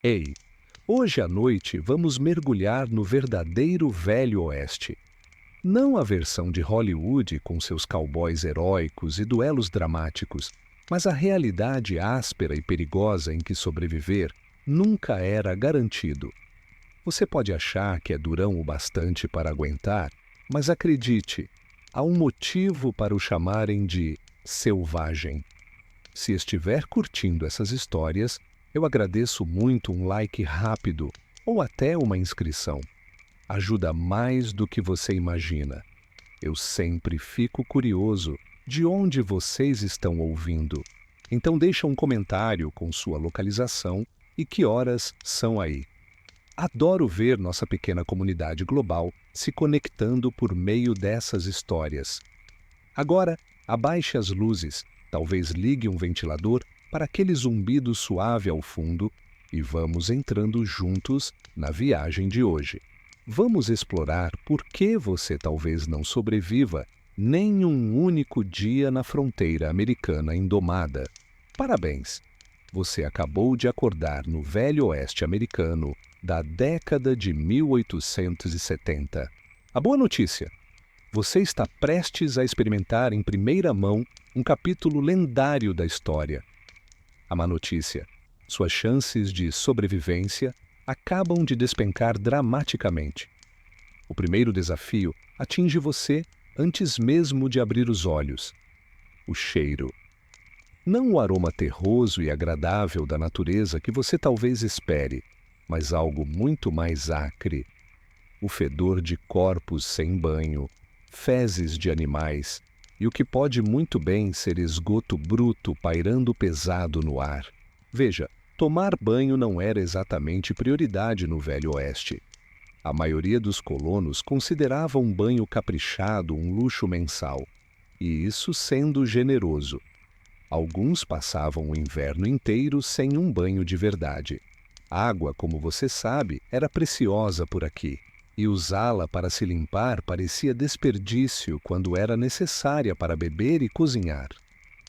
Ei, hoje à noite vamos mergulhar no verdadeiro Velho Oeste. Não a versão de Hollywood com seus cowboys heróicos e duelos dramáticos, mas a realidade áspera e perigosa em que sobreviver nunca era garantido. Você pode achar que é durão o bastante para aguentar, mas acredite, há um motivo para o chamarem de selvagem. Se estiver curtindo essas histórias, eu agradeço muito um like rápido ou até uma inscrição. Ajuda mais do que você imagina. Eu sempre fico curioso de onde vocês estão ouvindo. Então deixa um comentário com sua localização e que horas são aí. Adoro ver nossa pequena comunidade global se conectando por meio dessas histórias. Agora, abaixe as luzes, talvez ligue um ventilador para aquele zumbido suave ao fundo e vamos entrando juntos na viagem de hoje. Vamos explorar por que você talvez não sobreviva nem um único dia na fronteira americana indomada. Parabéns! Você acabou de acordar no Velho Oeste americano da década de 1870. A boa notícia: você está prestes a experimentar em primeira mão um capítulo lendário da história. A má notícia: suas chances de sobrevivência acabam de despencar dramaticamente. O primeiro desafio atinge você antes mesmo de abrir os olhos: o cheiro. Não o aroma terroso e agradável da natureza que você talvez espere, mas algo muito mais acre. O fedor de corpos sem banho, fezes de animais e o que pode muito bem ser esgoto bruto pairando pesado no ar. Veja, tomar banho não era exatamente prioridade no Velho Oeste. A maioria dos colonos considerava um banho caprichado um luxo mensal, e isso sendo generoso. Alguns passavam o inverno inteiro sem um banho de verdade. Água, como você sabe, era preciosa por aqui, e usá-la para se limpar parecia desperdício quando era necessária para beber e cozinhar.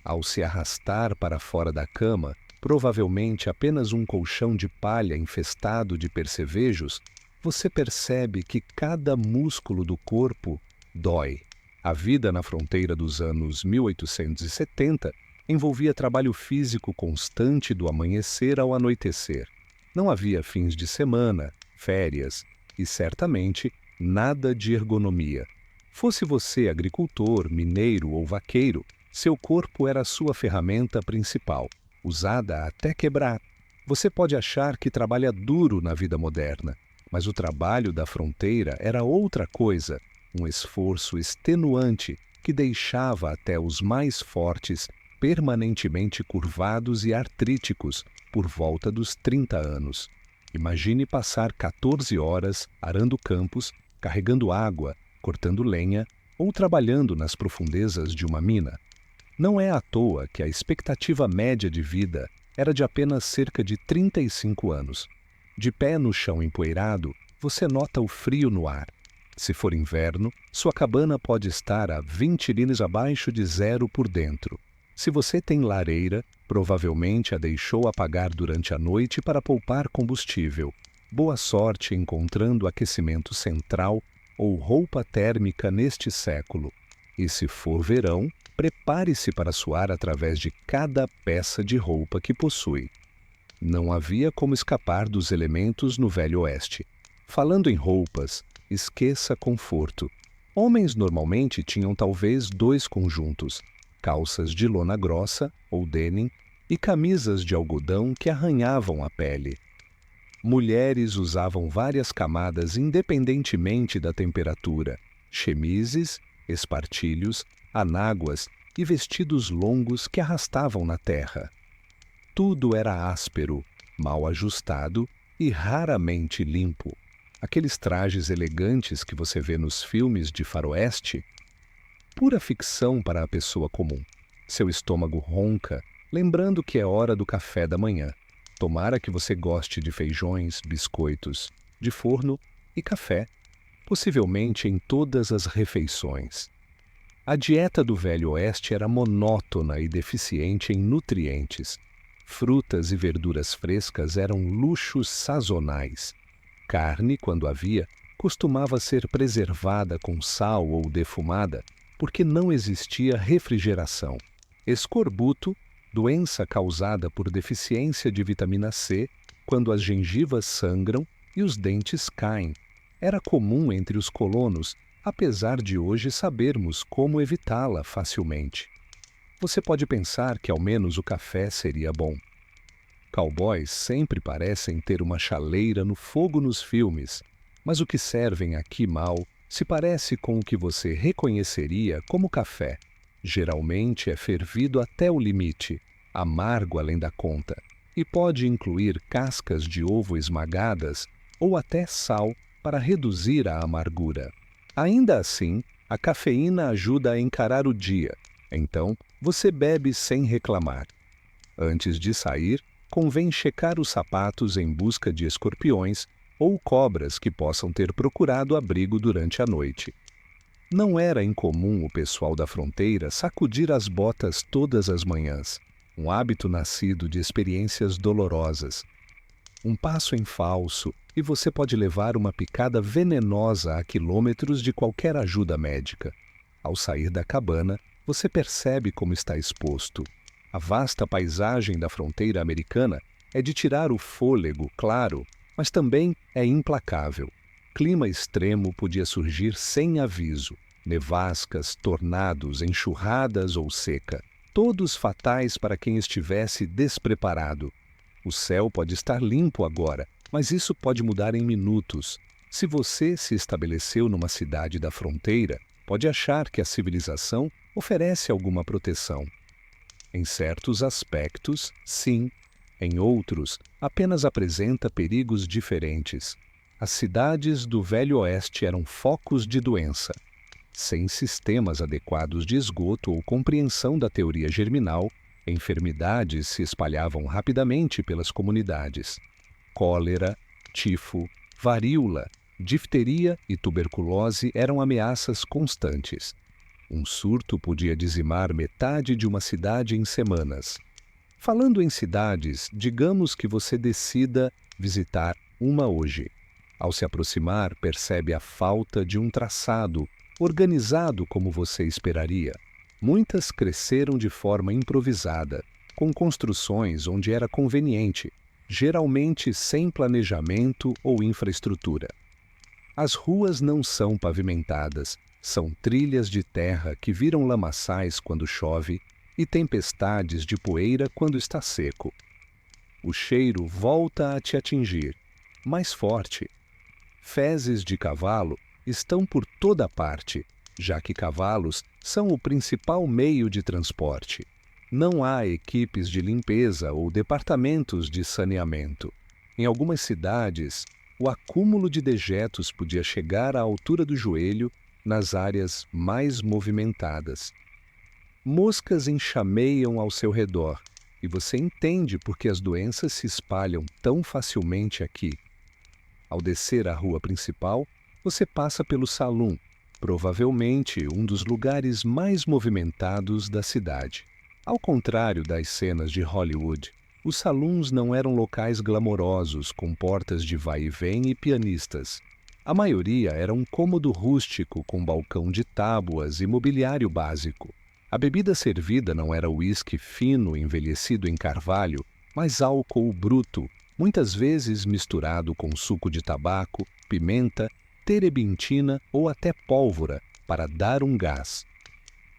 Ao se arrastar para fora da cama, provavelmente apenas um colchão de palha infestado de percevejos, você percebe que cada músculo do corpo dói. A vida na fronteira dos anos 1870 envolvia trabalho físico constante do amanhecer ao anoitecer. Não havia fins de semana, férias e, certamente, nada de ergonomia. Fosse você agricultor, mineiro ou vaqueiro, seu corpo era a sua ferramenta principal, usada até quebrar. Você pode achar que trabalha duro na vida moderna, mas o trabalho da fronteira era outra coisa, um esforço extenuante que deixava até os mais fortes permanentemente curvados e artríticos por volta dos 30 anos. Imagine passar 14 horas arando campos, carregando água, cortando lenha ou trabalhando nas profundezas de uma mina. Não é à toa que a expectativa média de vida era de apenas cerca de 35 anos. De pé no chão empoeirado, você nota o frio no ar. Se for inverno, sua cabana pode estar a 20 linhas abaixo de zero por dentro. Se você tem lareira, provavelmente a deixou apagar durante a noite para poupar combustível. Boa sorte encontrando aquecimento central ou roupa térmica neste século. E se for verão, prepare-se para suar através de cada peça de roupa que possui. Não havia como escapar dos elementos no Velho Oeste. Falando em roupas, esqueça conforto. Homens normalmente tinham talvez 2 conjuntos: calças de lona grossa, ou denim, e camisas de algodão que arranhavam a pele. Mulheres usavam várias camadas independentemente da temperatura: chemises, espartilhos, anáguas e vestidos longos que arrastavam na terra. Tudo era áspero, mal ajustado e raramente limpo. Aqueles trajes elegantes que você vê nos filmes de faroeste, pura ficção para a pessoa comum. Seu estômago ronca, lembrando que é hora do café da manhã. Tomara que você goste de feijões, biscoitos, de forno e café, possivelmente em todas as refeições. A dieta do Velho Oeste era monótona e deficiente em nutrientes. Frutas e verduras frescas eram luxos sazonais. Carne, quando havia, costumava ser preservada com sal ou defumada, porque não existia refrigeração. Escorbuto, doença causada por deficiência de vitamina C, quando as gengivas sangram e os dentes caem, era comum entre os colonos, apesar de hoje sabermos como evitá-la facilmente. Você pode pensar que ao menos o café seria bom. Cowboys sempre parecem ter uma chaleira no fogo nos filmes, mas o que servem aqui mal se parece com o que você reconheceria como café. Geralmente é fervido até o limite, amargo além da conta, e pode incluir cascas de ovo esmagadas ou até sal para reduzir a amargura. Ainda assim, a cafeína ajuda a encarar o dia, então você bebe sem reclamar. Antes de sair, convém checar os sapatos em busca de escorpiões ou cobras que possam ter procurado abrigo durante a noite. Não era incomum o pessoal da fronteira sacudir as botas todas as manhãs, um hábito nascido de experiências dolorosas. Um passo em falso e você pode levar uma picada venenosa a quilômetros de qualquer ajuda médica. Ao sair da cabana, você percebe como está exposto. A vasta paisagem da fronteira americana é de tirar o fôlego, claro, mas também é implacável. Clima extremo podia surgir sem aviso. Nevascas, tornados, enxurradas ou seca, todos fatais para quem estivesse despreparado. O céu pode estar limpo agora, mas isso pode mudar em minutos. Se você se estabeleceu numa cidade da fronteira, pode achar que a civilização oferece alguma proteção. Em certos aspectos, sim. Em outros, apenas apresenta perigos diferentes. As cidades do Velho Oeste eram focos de doença. Sem sistemas adequados de esgoto ou compreensão da teoria germinal, enfermidades se espalhavam rapidamente pelas comunidades. Cólera, tifo, varíola, difteria e tuberculose eram ameaças constantes. Um surto podia dizimar metade de uma cidade em semanas. Falando em cidades, digamos que você decida visitar uma hoje. Ao se aproximar, percebe a falta de um traçado organizado como você esperaria. Muitas cresceram de forma improvisada, com construções onde era conveniente, geralmente sem planejamento ou infraestrutura. As ruas não são pavimentadas, são trilhas de terra que viram lamaçais quando chove e tempestades de poeira quando está seco. O cheiro volta a te atingir, mais forte. Fezes de cavalo estão por toda parte, já que cavalos são o principal meio de transporte. Não há equipes de limpeza ou departamentos de saneamento. Em algumas cidades, o acúmulo de dejetos podia chegar à altura do joelho nas áreas mais movimentadas. Moscas enxameiam ao seu redor, e você entende por que as doenças se espalham tão facilmente aqui. Ao descer a rua principal, você passa pelo salão, provavelmente um dos lugares mais movimentados da cidade. Ao contrário das cenas de Hollywood, os salões não eram locais glamourosos com portas de vai e vem e pianistas. A maioria era um cômodo rústico com balcão de tábuas e mobiliário básico. A bebida servida não era uísque fino envelhecido em carvalho, mas álcool bruto, muitas vezes misturado com suco de tabaco, pimenta, terebintina ou até pólvora para dar um gás.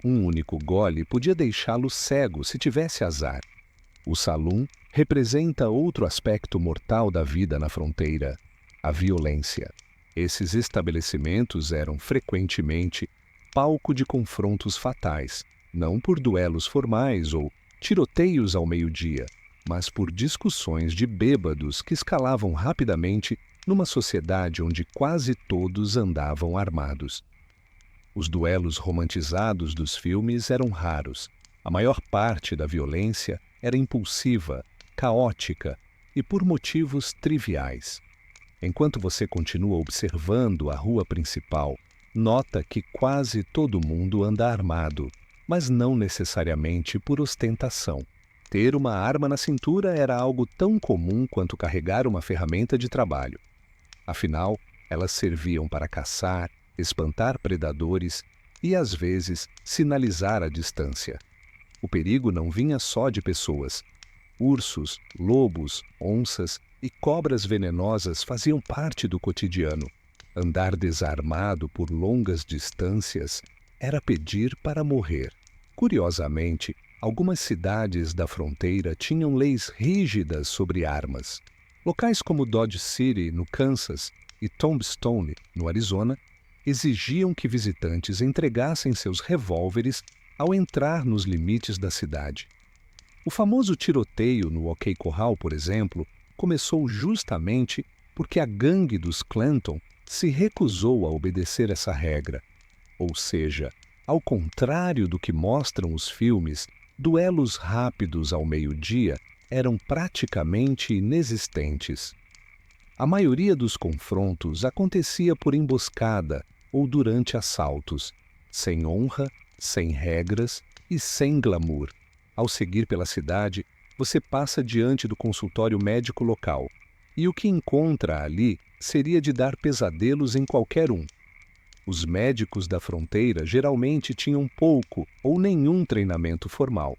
Um único gole podia deixá-lo cego se tivesse azar. O salão representa outro aspecto mortal da vida na fronteira: a violência. Esses estabelecimentos eram frequentemente palco de confrontos fatais, não por duelos formais ou tiroteios ao meio-dia, mas por discussões de bêbados que escalavam rapidamente numa sociedade onde quase todos andavam armados. Os duelos romantizados dos filmes eram raros. A maior parte da violência era impulsiva, caótica e por motivos triviais. Enquanto você continua observando a rua principal, nota que quase todo mundo anda armado, mas não necessariamente por ostentação. Ter uma arma na cintura era algo tão comum quanto carregar uma ferramenta de trabalho. Afinal, elas serviam para caçar, espantar predadores e, às vezes, sinalizar a distância. O perigo não vinha só de pessoas. Ursos, lobos, onças e cobras venenosas faziam parte do cotidiano. Andar desarmado por longas distâncias era pedir para morrer. Curiosamente, algumas cidades da fronteira tinham leis rígidas sobre armas. Locais como Dodge City, no Kansas, e Tombstone, no Arizona, exigiam que visitantes entregassem seus revólveres ao entrar nos limites da cidade. O famoso tiroteio no OK Corral, por exemplo, começou justamente porque a gangue dos Clanton se recusou a obedecer essa regra. Ou seja, ao contrário do que mostram os filmes, duelos rápidos ao meio-dia eram praticamente inexistentes. A maioria dos confrontos acontecia por emboscada ou durante assaltos, sem honra, sem regras e sem glamour. Ao seguir pela cidade, você passa diante do consultório médico local, e o que encontra ali seria de dar pesadelos em qualquer um. Os médicos da fronteira geralmente tinham pouco ou nenhum treinamento formal.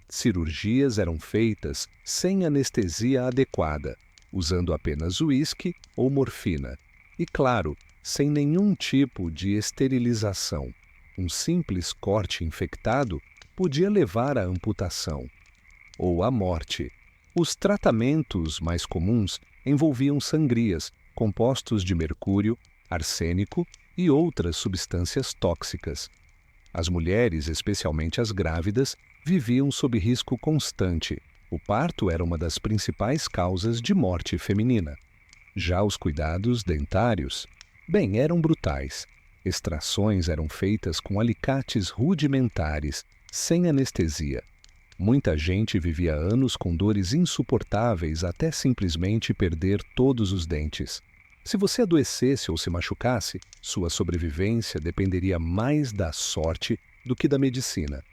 Cirurgias eram feitas sem anestesia adequada, usando apenas uísque ou morfina. E, claro, sem nenhum tipo de esterilização. Um simples corte infectado podia levar à amputação ou à morte. Os tratamentos mais comuns envolviam sangrias, compostos de mercúrio, arsênico e outras substâncias tóxicas. As mulheres, especialmente as grávidas, viviam sob risco constante. O parto era uma das principais causas de morte feminina. Já os cuidados dentários, bem, eram brutais. Extrações eram feitas com alicates rudimentares, sem anestesia. Muita gente vivia anos com dores insuportáveis até simplesmente perder todos os dentes. Se você adoecesse ou se machucasse, sua sobrevivência dependeria mais da sorte do que da medicina.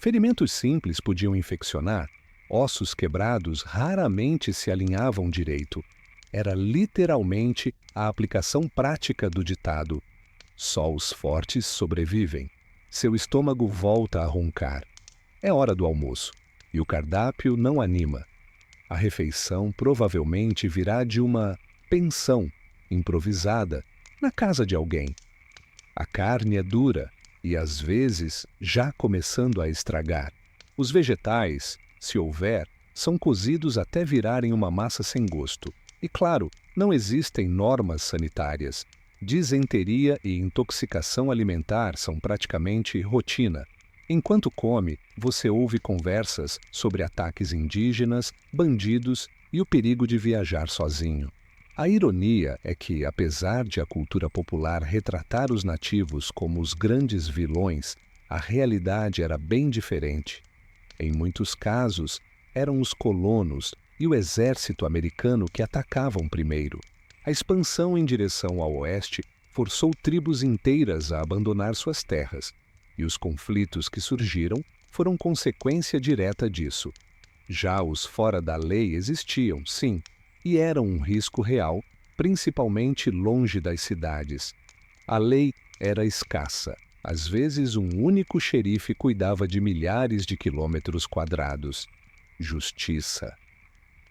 Ferimentos simples podiam infeccionar, ossos quebrados raramente se alinhavam direito. Era literalmente a aplicação prática do ditado: só os fortes sobrevivem. Seu estômago volta a roncar. É hora do almoço, e o cardápio não anima. A refeição provavelmente virá de uma pensão improvisada na casa de alguém. A carne é dura e, às vezes, já começando a estragar. Os vegetais, se houver, são cozidos até virarem uma massa sem gosto. E, claro, não existem normas sanitárias. Disenteria e intoxicação alimentar são praticamente rotina. Enquanto come, você ouve conversas sobre ataques indígenas, bandidos e o perigo de viajar sozinho. A ironia é que, apesar de a cultura popular retratar os nativos como os grandes vilões, a realidade era bem diferente. Em muitos casos, eram os colonos e o exército americano que atacavam primeiro. A expansão em direção ao oeste forçou tribos inteiras a abandonar suas terras, e os conflitos que surgiram foram consequência direta disso. Já os fora da lei existiam, sim, e eram um risco real, principalmente longe das cidades. A lei era escassa. Às vezes, um único xerife cuidava de milhares de quilômetros quadrados. Justiça.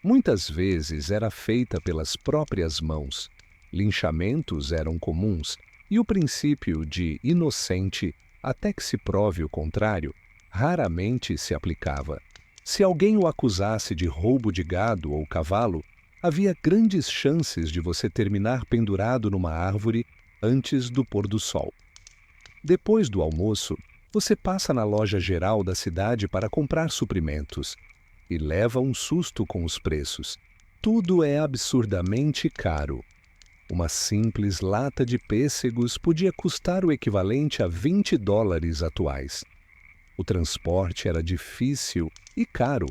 Muitas vezes era feita pelas próprias mãos. Linchamentos eram comuns, e o princípio de inocente, até que se prove o contrário, raramente se aplicava. Se alguém o acusasse de roubo de gado ou cavalo, havia grandes chances de você terminar pendurado numa árvore antes do pôr do sol. Depois do almoço, você passa na loja geral da cidade para comprar suprimentos e leva um susto com os preços. Tudo é absurdamente caro. Uma simples lata de pêssegos podia custar o equivalente a $20 atuais. O transporte era difícil e caro,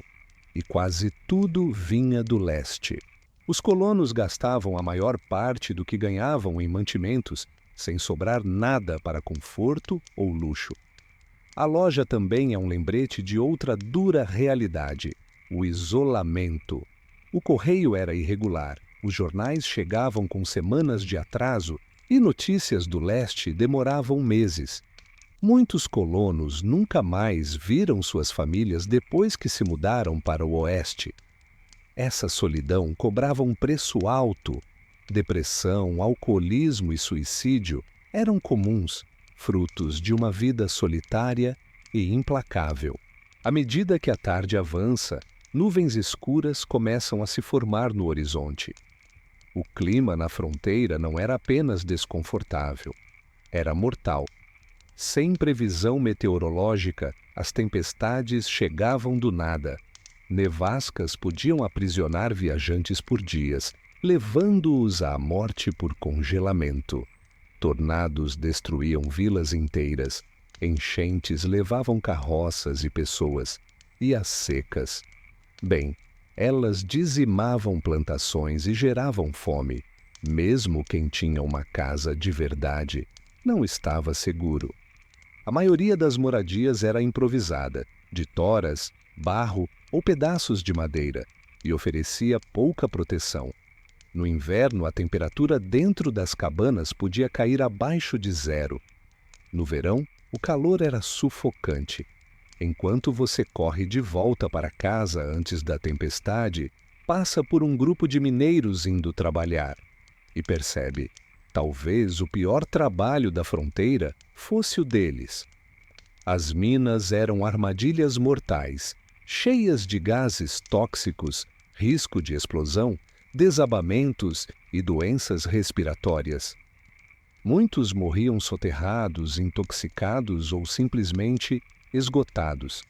e quase tudo vinha do leste. Os colonos gastavam a maior parte do que ganhavam em mantimentos, sem sobrar nada para conforto ou luxo. A loja também é um lembrete de outra dura realidade: o isolamento. O correio era irregular, os jornais chegavam com semanas de atraso e notícias do leste demoravam meses. Muitos colonos nunca mais viram suas famílias depois que se mudaram para o oeste. Essa solidão cobrava um preço alto. Depressão, alcoolismo e suicídio eram comuns, frutos de uma vida solitária e implacável. À medida que a tarde avança, nuvens escuras começam a se formar no horizonte. O clima na fronteira não era apenas desconfortável, era mortal. Sem previsão meteorológica, as tempestades chegavam do nada. Nevascas podiam aprisionar viajantes por dias, levando-os à morte por congelamento. Tornados destruíam vilas inteiras, enchentes levavam carroças e pessoas, e as secas. Bem, elas dizimavam plantações e geravam fome. Mesmo quem tinha uma casa de verdade não estava seguro. A maioria das moradias era improvisada, de toras, barro ou pedaços de madeira, e oferecia pouca proteção. No inverno, a temperatura dentro das cabanas podia cair abaixo de 0. No verão, o calor era sufocante. Enquanto você corre de volta para casa antes da tempestade, passa por um grupo de mineiros indo trabalhar e percebe: talvez o pior trabalho da fronteira fosse o deles. As minas eram armadilhas mortais, cheias de gases tóxicos, risco de explosão, desabamentos e doenças respiratórias. Muitos morriam soterrados, intoxicados ou simplesmente esgotados.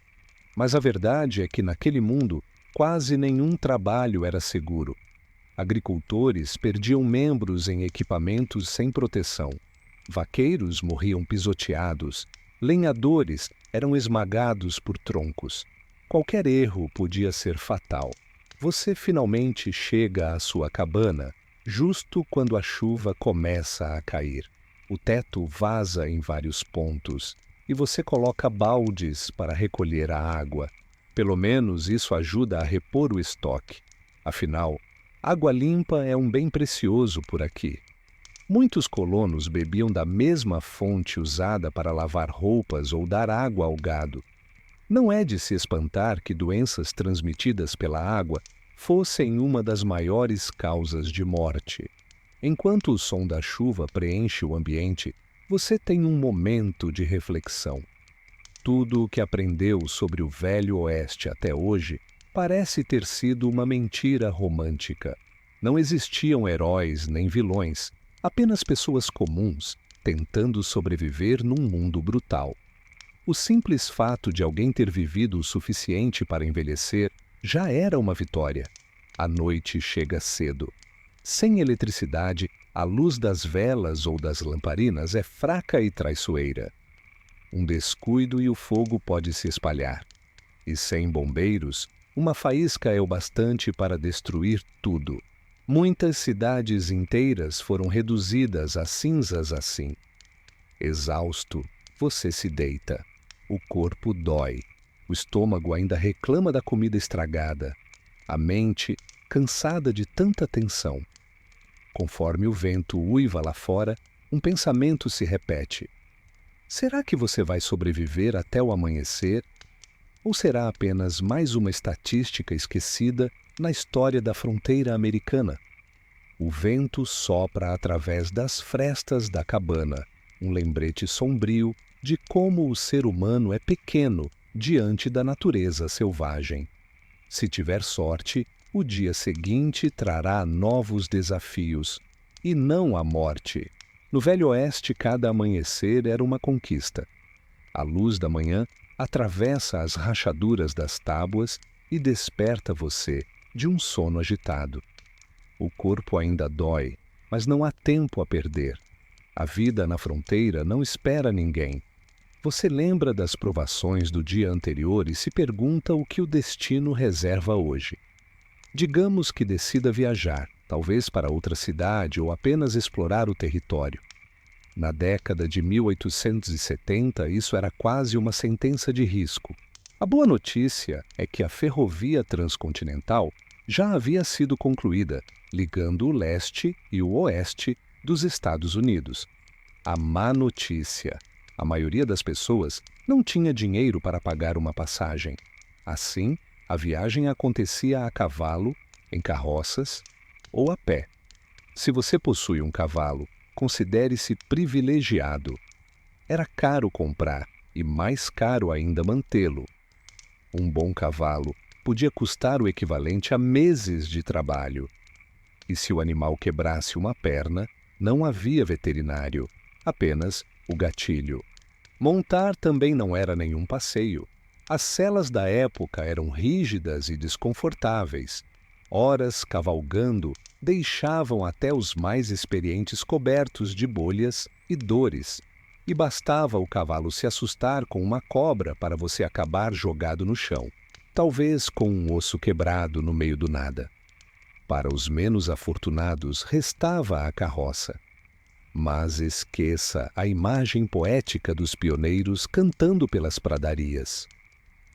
Mas a verdade é que naquele mundo quase nenhum trabalho era seguro. Agricultores perdiam membros em equipamentos sem proteção. Vaqueiros morriam pisoteados. Lenhadores eram esmagados por troncos. Qualquer erro podia ser fatal. Você finalmente chega à sua cabana, justo quando a chuva começa a cair. O teto vaza em vários pontos e você coloca baldes para recolher a água. Pelo menos isso ajuda a repor o estoque. Afinal, água limpa é um bem precioso por aqui. Muitos colonos bebiam da mesma fonte usada para lavar roupas ou dar água ao gado. Não é de se espantar que doenças transmitidas pela água fossem uma das maiores causas de morte. Enquanto o som da chuva preenche o ambiente, você tem um momento de reflexão. Tudo o que aprendeu sobre o Velho Oeste até hoje parece ter sido uma mentira romântica. Não existiam heróis nem vilões, apenas pessoas comuns tentando sobreviver num mundo brutal. O simples fato de alguém ter vivido o suficiente para envelhecer já era uma vitória. A noite chega cedo. Sem eletricidade, a luz das velas ou das lamparinas é fraca e traiçoeira. Um descuido e o fogo pode se espalhar. E sem bombeiros, uma faísca é o bastante para destruir tudo. Muitas cidades inteiras foram reduzidas a cinzas assim. Exausto, você se deita. O corpo dói. O estômago ainda reclama da comida estragada. A mente, cansada de tanta tensão. Conforme o vento uiva lá fora, um pensamento se repete. Será que você vai sobreviver até o amanhecer? Ou será apenas mais uma estatística esquecida na história da fronteira americana? O vento sopra através das frestas da cabana, um lembrete sombrio de como o ser humano é pequeno diante da natureza selvagem. Se tiver sorte, o dia seguinte trará novos desafios, e não a morte. No Velho Oeste, cada amanhecer era uma conquista. A luz da manhã atravessa as rachaduras das tábuas e desperta você de um sono agitado. O corpo ainda dói, mas não há tempo a perder. A vida na fronteira não espera ninguém. Você lembra das provações do dia anterior e se pergunta o que o destino reserva hoje. Digamos que decida viajar, talvez para outra cidade ou apenas explorar o território. Na década de 1870, isso era quase uma sentença de risco. A boa notícia é que a ferrovia transcontinental já havia sido concluída, ligando o leste e o oeste dos Estados Unidos. A má notícia: a maioria das pessoas não tinha dinheiro para pagar uma passagem. Assim, a viagem acontecia a cavalo, em carroças ou a pé. Se você possui um cavalo, considere-se privilegiado. Era caro comprar e mais caro ainda mantê-lo. Um bom cavalo podia custar o equivalente a meses de trabalho. E se o animal quebrasse uma perna, não havia veterinário, apenas o gatilho. Montar também não era nenhum passeio. As selas da época eram rígidas e desconfortáveis. Horas cavalgando deixavam até os mais experientes cobertos de bolhas e dores, e bastava o cavalo se assustar com uma cobra para você acabar jogado no chão, talvez com um osso quebrado no meio do nada. Para os menos afortunados restava a carroça. Mas esqueça a imagem poética dos pioneiros cantando pelas pradarias.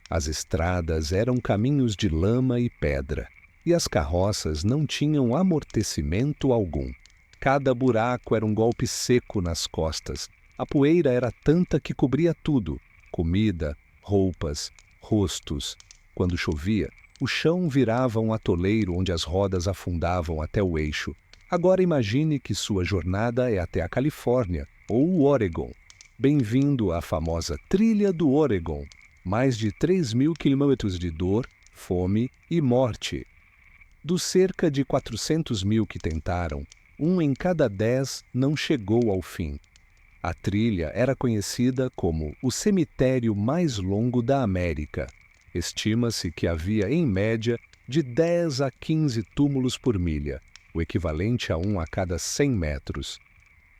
As estradas eram caminhos de lama e pedra, e as carroças não tinham amortecimento algum. Cada buraco era um golpe seco nas costas. A poeira era tanta que cobria tudo: comida, roupas, rostos. Quando chovia, o chão virava um atoleiro onde as rodas afundavam até o eixo. Agora imagine que sua jornada é até a Califórnia ou o Oregon. Bem-vindo à famosa Trilha do Oregon. Mais de 3.000 quilômetros de dor, fome e morte. Dos cerca de 400.000 que tentaram, 1 em cada 10 não chegou ao fim. A trilha era conhecida como o cemitério mais longo da América. Estima-se que havia, em média, de 10 a 15 túmulos por milha, o equivalente a 1 a cada 100 metros.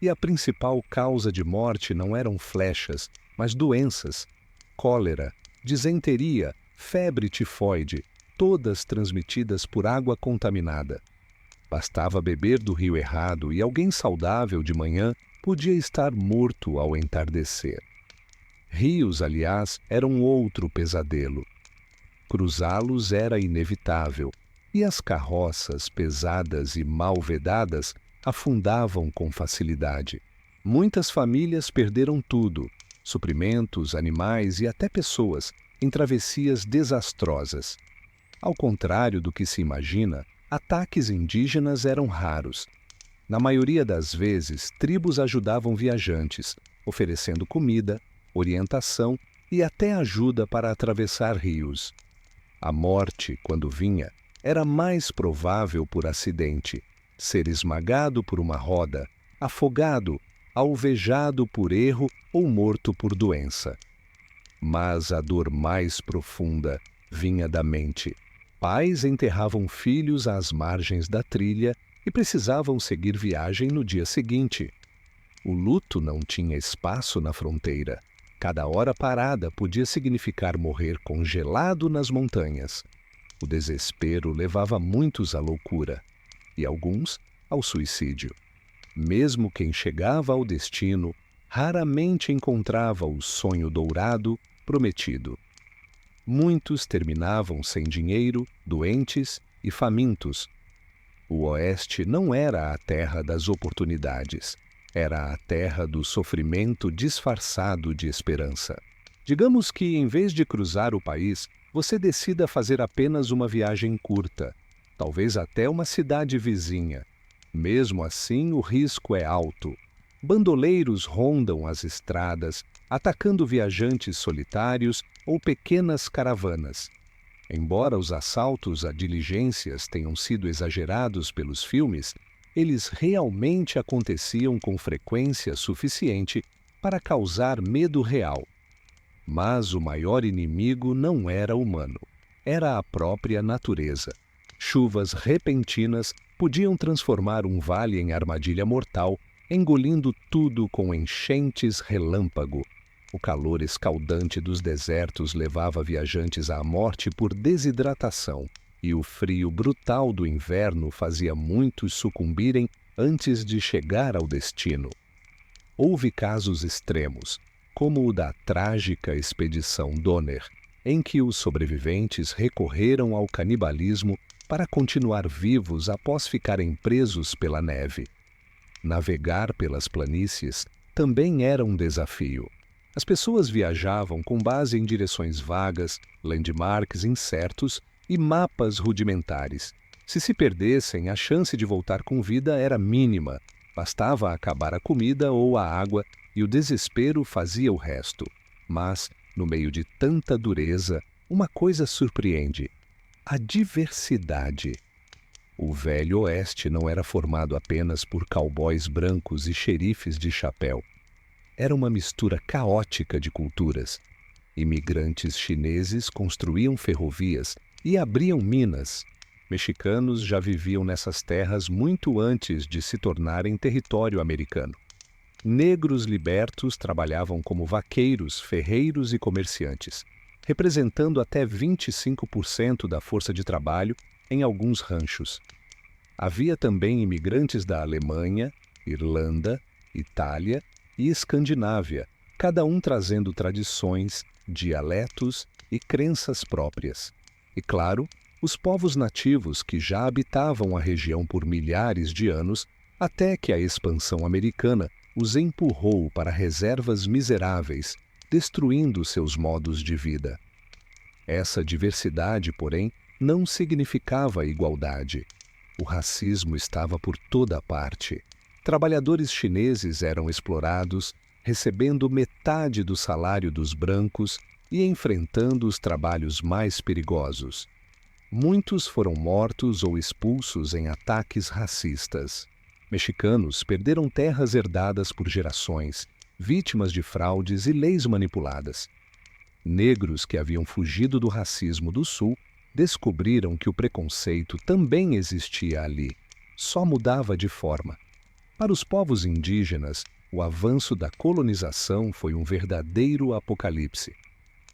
E a principal causa de morte não eram flechas, mas doenças: cólera, disenteria, febre tifoide, todas transmitidas por água contaminada. Bastava beber do rio errado e alguém saudável de manhã podia estar morto ao entardecer. Rios, aliás, eram outro pesadelo. Cruzá-los era inevitável, e as carroças, pesadas e mal vedadas, afundavam com facilidade. Muitas famílias perderam tudo: suprimentos, animais e até pessoas, em travessias desastrosas. Ao contrário do que se imagina, ataques indígenas eram raros. Na maioria das vezes, tribos ajudavam viajantes, oferecendo comida, orientação e até ajuda para atravessar rios. A morte, quando vinha, era mais provável por acidente: ser esmagado por uma roda, afogado, alvejado por erro ou morto por doença. Mas a dor mais profunda vinha da mente. Pais enterravam filhos às margens da trilha e precisavam seguir viagem no dia seguinte. O luto não tinha espaço na fronteira. Cada hora parada podia significar morrer congelado nas montanhas. O desespero levava muitos à loucura, e alguns ao suicídio. Mesmo quem chegava ao destino, raramente encontrava o sonho dourado prometido. Muitos terminavam sem dinheiro, doentes e famintos. O Oeste não era a terra das oportunidades, era a terra do sofrimento disfarçado de esperança. Digamos que, em vez de cruzar o país, você decida fazer apenas uma viagem curta, talvez até uma cidade vizinha. Mesmo assim, o risco é alto. Bandoleiros rondam as estradas, atacando viajantes solitários ou pequenas caravanas. Embora os assaltos a diligências tenham sido exagerados pelos filmes, eles realmente aconteciam com frequência suficiente para causar medo real. Mas o maior inimigo não era humano, era a própria natureza. Chuvas repentinas podiam transformar um vale em armadilha mortal, engolindo tudo com enchentes relâmpago. O calor escaldante dos desertos levava viajantes à morte por desidratação, e o frio brutal do inverno fazia muitos sucumbirem antes de chegar ao destino. Houve casos extremos, como o da trágica expedição Donner, em que os sobreviventes recorreram ao canibalismo para continuar vivos após ficarem presos pela neve. Navegar pelas planícies também era um desafio. As pessoas viajavam com base em direções vagas, landmarks incertos e mapas rudimentares. Se perdessem, a chance de voltar com vida era mínima. Bastava acabar a comida ou a água e o desespero fazia o resto. Mas, no meio de tanta dureza, uma coisa surpreende: a diversidade. O Velho Oeste não era formado apenas por cowboys brancos e xerifes de chapéu. Era uma mistura caótica de culturas. Imigrantes chineses construíam ferrovias e abriam minas. Mexicanos já viviam nessas terras muito antes de se tornarem território americano. Negros libertos trabalhavam como vaqueiros, ferreiros e comerciantes, representando até 25% da força de trabalho em alguns ranchos. Havia também imigrantes da Alemanha, Irlanda, Itália e Escandinávia, cada um trazendo tradições, dialetos e crenças próprias. E, claro, os povos nativos que já habitavam a região por milhares de anos, até que a expansão americana os empurrou para reservas miseráveis, destruindo seus modos de vida. Essa diversidade, porém, não significava igualdade. O racismo estava por toda parte. Trabalhadores chineses eram explorados, recebendo metade do salário dos brancos e enfrentando os trabalhos mais perigosos. Muitos foram mortos ou expulsos em ataques racistas. Mexicanos perderam terras herdadas por gerações, vítimas de fraudes e leis manipuladas. Negros que haviam fugido do racismo do Sul descobriram que o preconceito também existia ali, só mudava de forma. Para os povos indígenas, o avanço da colonização foi um verdadeiro apocalipse.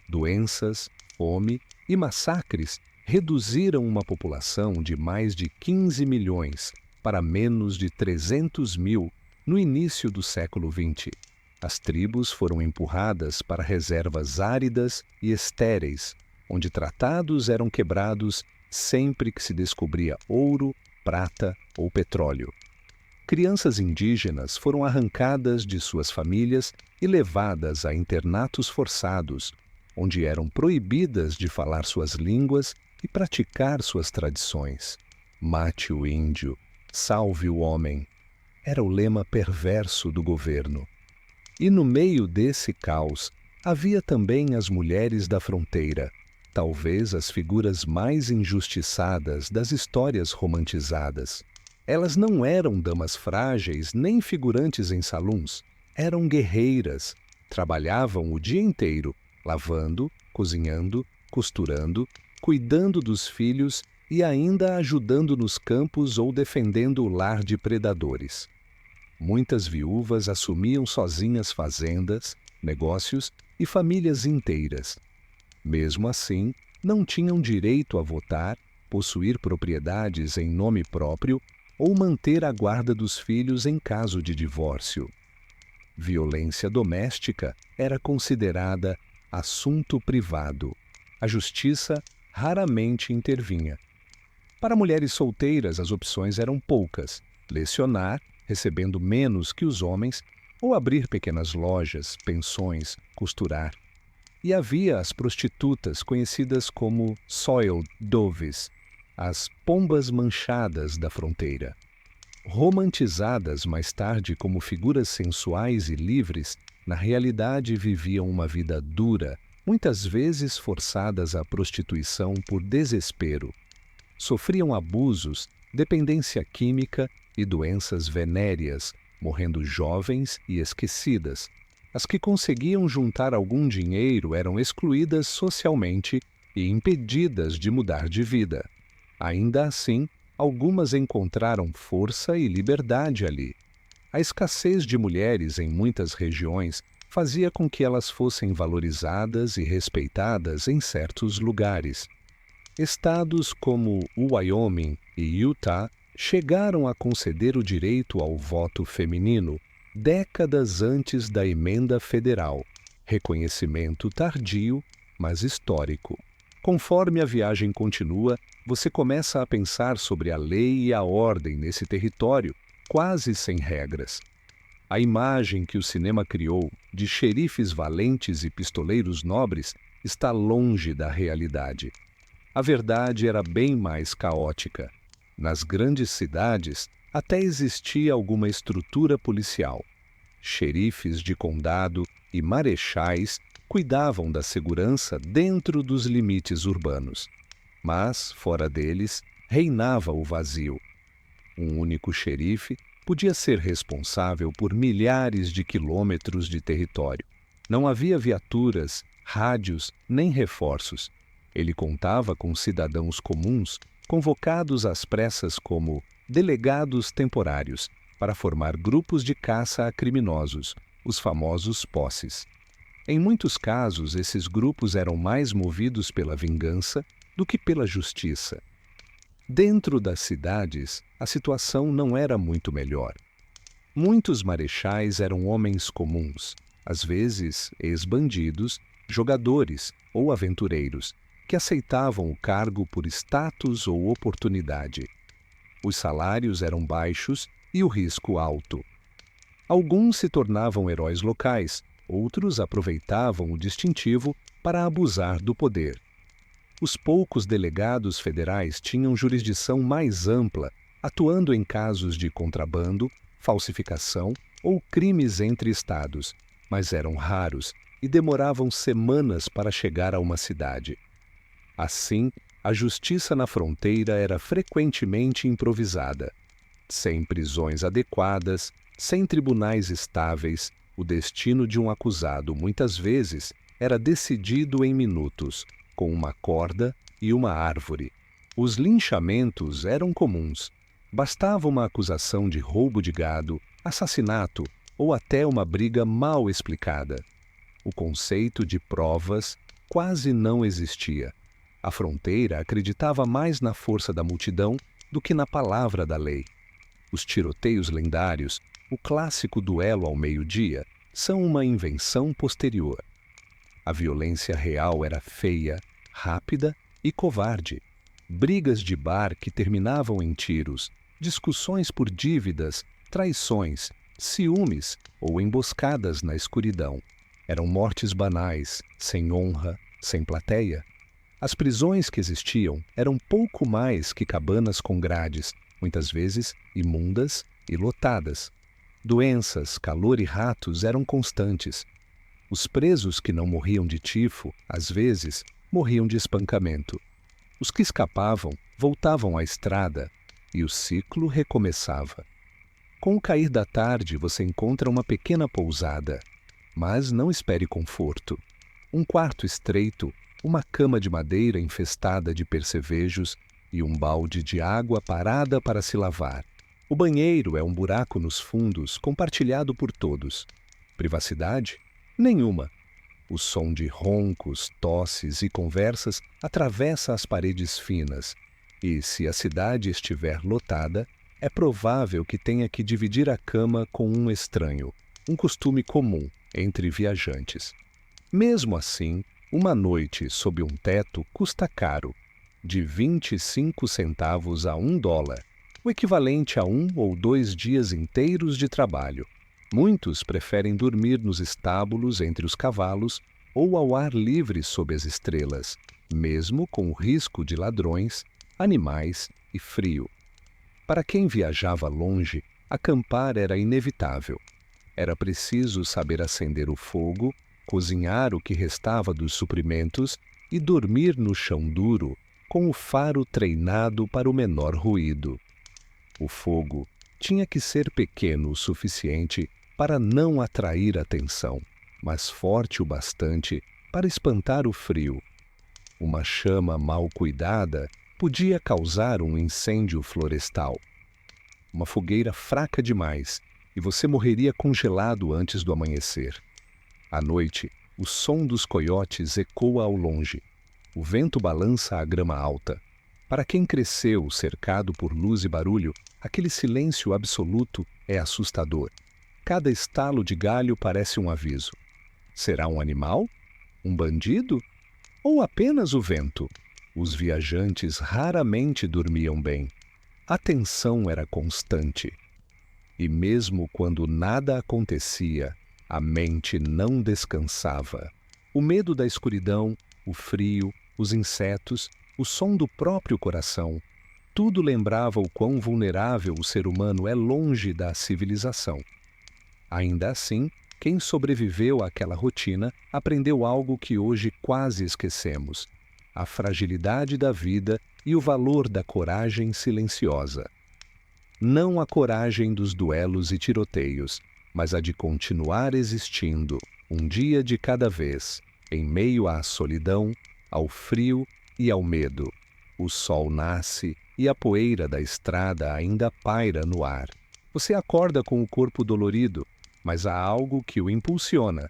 Doenças, fome e massacres reduziram uma população de mais de 15 milhões para menos de 300 mil no início do século XX. As tribos foram empurradas para reservas áridas e estéreis, onde tratados eram quebrados sempre que se descobria ouro, prata ou petróleo. Crianças indígenas foram arrancadas de suas famílias e levadas a internatos forçados, onde eram proibidas de falar suas línguas e praticar suas tradições. Mate o índio, salve o homem, era o lema perverso do governo. E no meio desse caos, havia também as mulheres da fronteira, talvez as figuras mais injustiçadas das histórias romantizadas. Elas não eram damas frágeis nem figurantes em saluns, eram guerreiras, trabalhavam o dia inteiro, lavando, cozinhando, costurando, cuidando dos filhos e ainda ajudando nos campos ou defendendo o lar de predadores. Muitas viúvas assumiam sozinhas fazendas, negócios e famílias inteiras. Mesmo assim, não tinham direito a votar, possuir propriedades em nome próprio ou manter a guarda dos filhos em caso de divórcio. Violência doméstica era considerada assunto privado. A justiça raramente intervinha. Para mulheres solteiras, as opções eram poucas: lecionar, recebendo menos que os homens, ou abrir pequenas lojas, pensões, costurar. E havia as prostitutas conhecidas como soiled doves, as pombas manchadas da fronteira. Romantizadas mais tarde como figuras sensuais e livres, na realidade viviam uma vida dura, muitas vezes forçadas à prostituição por desespero. Sofriam abusos, dependência química e doenças venéreas, morrendo jovens e esquecidas. As que conseguiam juntar algum dinheiro eram excluídas socialmente e impedidas de mudar de vida. Ainda assim, algumas encontraram força e liberdade ali. A escassez de mulheres em muitas regiões fazia com que elas fossem valorizadas e respeitadas em certos lugares. Estados como o Wyoming e Utah chegaram a conceder o direito ao voto feminino, décadas antes da emenda federal. Reconhecimento tardio, mas histórico. Conforme a viagem continua, você começa a pensar sobre a lei e a ordem nesse território, quase sem regras. A imagem que o cinema criou de xerifes valentes e pistoleiros nobres está longe da realidade. A verdade era bem mais caótica. Nas grandes cidades, até existia alguma estrutura policial. Xerifes de condado e marechais cuidavam da segurança dentro dos limites urbanos. Mas, fora deles, reinava o vazio. Um único xerife podia ser responsável por milhares de quilômetros de território. Não havia viaturas, rádios, nem reforços. Ele contava com cidadãos comuns, convocados às pressas como delegados temporários, para formar grupos de caça a criminosos, os famosos posses. Em muitos casos, esses grupos eram mais movidos pela vingança do que pela justiça. Dentro das cidades, a situação não era muito melhor. Muitos marechais eram homens comuns, às vezes ex-bandidos, jogadores ou aventureiros, que aceitavam o cargo por status ou oportunidade. Os salários eram baixos e o risco alto. Alguns se tornavam heróis locais, outros aproveitavam o distintivo para abusar do poder. Os poucos delegados federais tinham jurisdição mais ampla, atuando em casos de contrabando, falsificação ou crimes entre estados, mas eram raros e demoravam semanas para chegar a uma cidade. Assim, a justiça na fronteira era frequentemente improvisada. Sem prisões adequadas, sem tribunais estáveis, o destino de um acusado muitas vezes era decidido em minutos, com uma corda e uma árvore. Os linchamentos eram comuns. Bastava uma acusação de roubo de gado, assassinato ou até uma briga mal explicada. O conceito de provas quase não existia. A fronteira acreditava mais na força da multidão do que na palavra da lei. Os tiroteios lendários, o clássico duelo ao meio-dia, são uma invenção posterior. A violência real era feia, rápida e covarde. Brigas de bar que terminavam em tiros, discussões por dívidas, traições, ciúmes ou emboscadas na escuridão. Eram mortes banais, sem honra, sem plateia. As prisões que existiam eram pouco mais que cabanas com grades, muitas vezes imundas e lotadas. Doenças, calor e ratos eram constantes. Os presos que não morriam de tifo, às vezes, morriam de espancamento. Os que escapavam voltavam à estrada e o ciclo recomeçava. Com o cair da tarde, você encontra uma pequena pousada, mas não espere conforto. Um quarto estreito, uma cama de madeira infestada de percevejos e um balde de água parada para se lavar. O banheiro é um buraco nos fundos compartilhado por todos. Privacidade? Nenhuma. O som de roncos, tosses e conversas atravessa as paredes finas, e, se a cidade estiver lotada, é provável que tenha que dividir a cama com um estranho, um costume comum entre viajantes. Mesmo assim, uma noite sob um teto custa caro, de 25 centavos a $1, o equivalente a 1 ou 2 dias inteiros de trabalho. Muitos preferem dormir nos estábulos entre os cavalos ou ao ar livre sob as estrelas, mesmo com o risco de ladrões, animais e frio. Para quem viajava longe, acampar era inevitável. Era preciso saber acender o fogo, cozinhar o que restava dos suprimentos e dormir no chão duro, com o faro treinado para o menor ruído. O fogo tinha que ser pequeno o suficiente para não atrair atenção, mas forte o bastante para espantar o frio. Uma chama mal cuidada podia causar um incêndio florestal. Uma fogueira fraca demais e você morreria congelado antes do amanhecer. À noite, o som dos coiotes ecoa ao longe. O vento balança a grama alta. Para quem cresceu cercado por luz e barulho, aquele silêncio absoluto é assustador. Cada estalo de galho parece um aviso. Será um animal? Um bandido? Ou apenas o vento? Os viajantes raramente dormiam bem. A tensão era constante. E mesmo quando nada acontecia, a mente não descansava. O medo da escuridão, o frio, os insetos, o som do próprio coração, tudo lembrava o quão vulnerável o ser humano é longe da civilização. Ainda assim, quem sobreviveu àquela rotina aprendeu algo que hoje quase esquecemos: a fragilidade da vida e o valor da coragem silenciosa. Não a coragem dos duelos e tiroteios, mas a de continuar existindo, um dia de cada vez, em meio à solidão, ao frio e ao medo. O sol nasce e a poeira da estrada ainda paira no ar. Você acorda com o corpo dolorido, mas há algo que o impulsiona: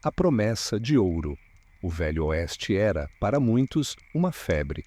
a promessa de ouro. O Velho Oeste era, para muitos, uma febre.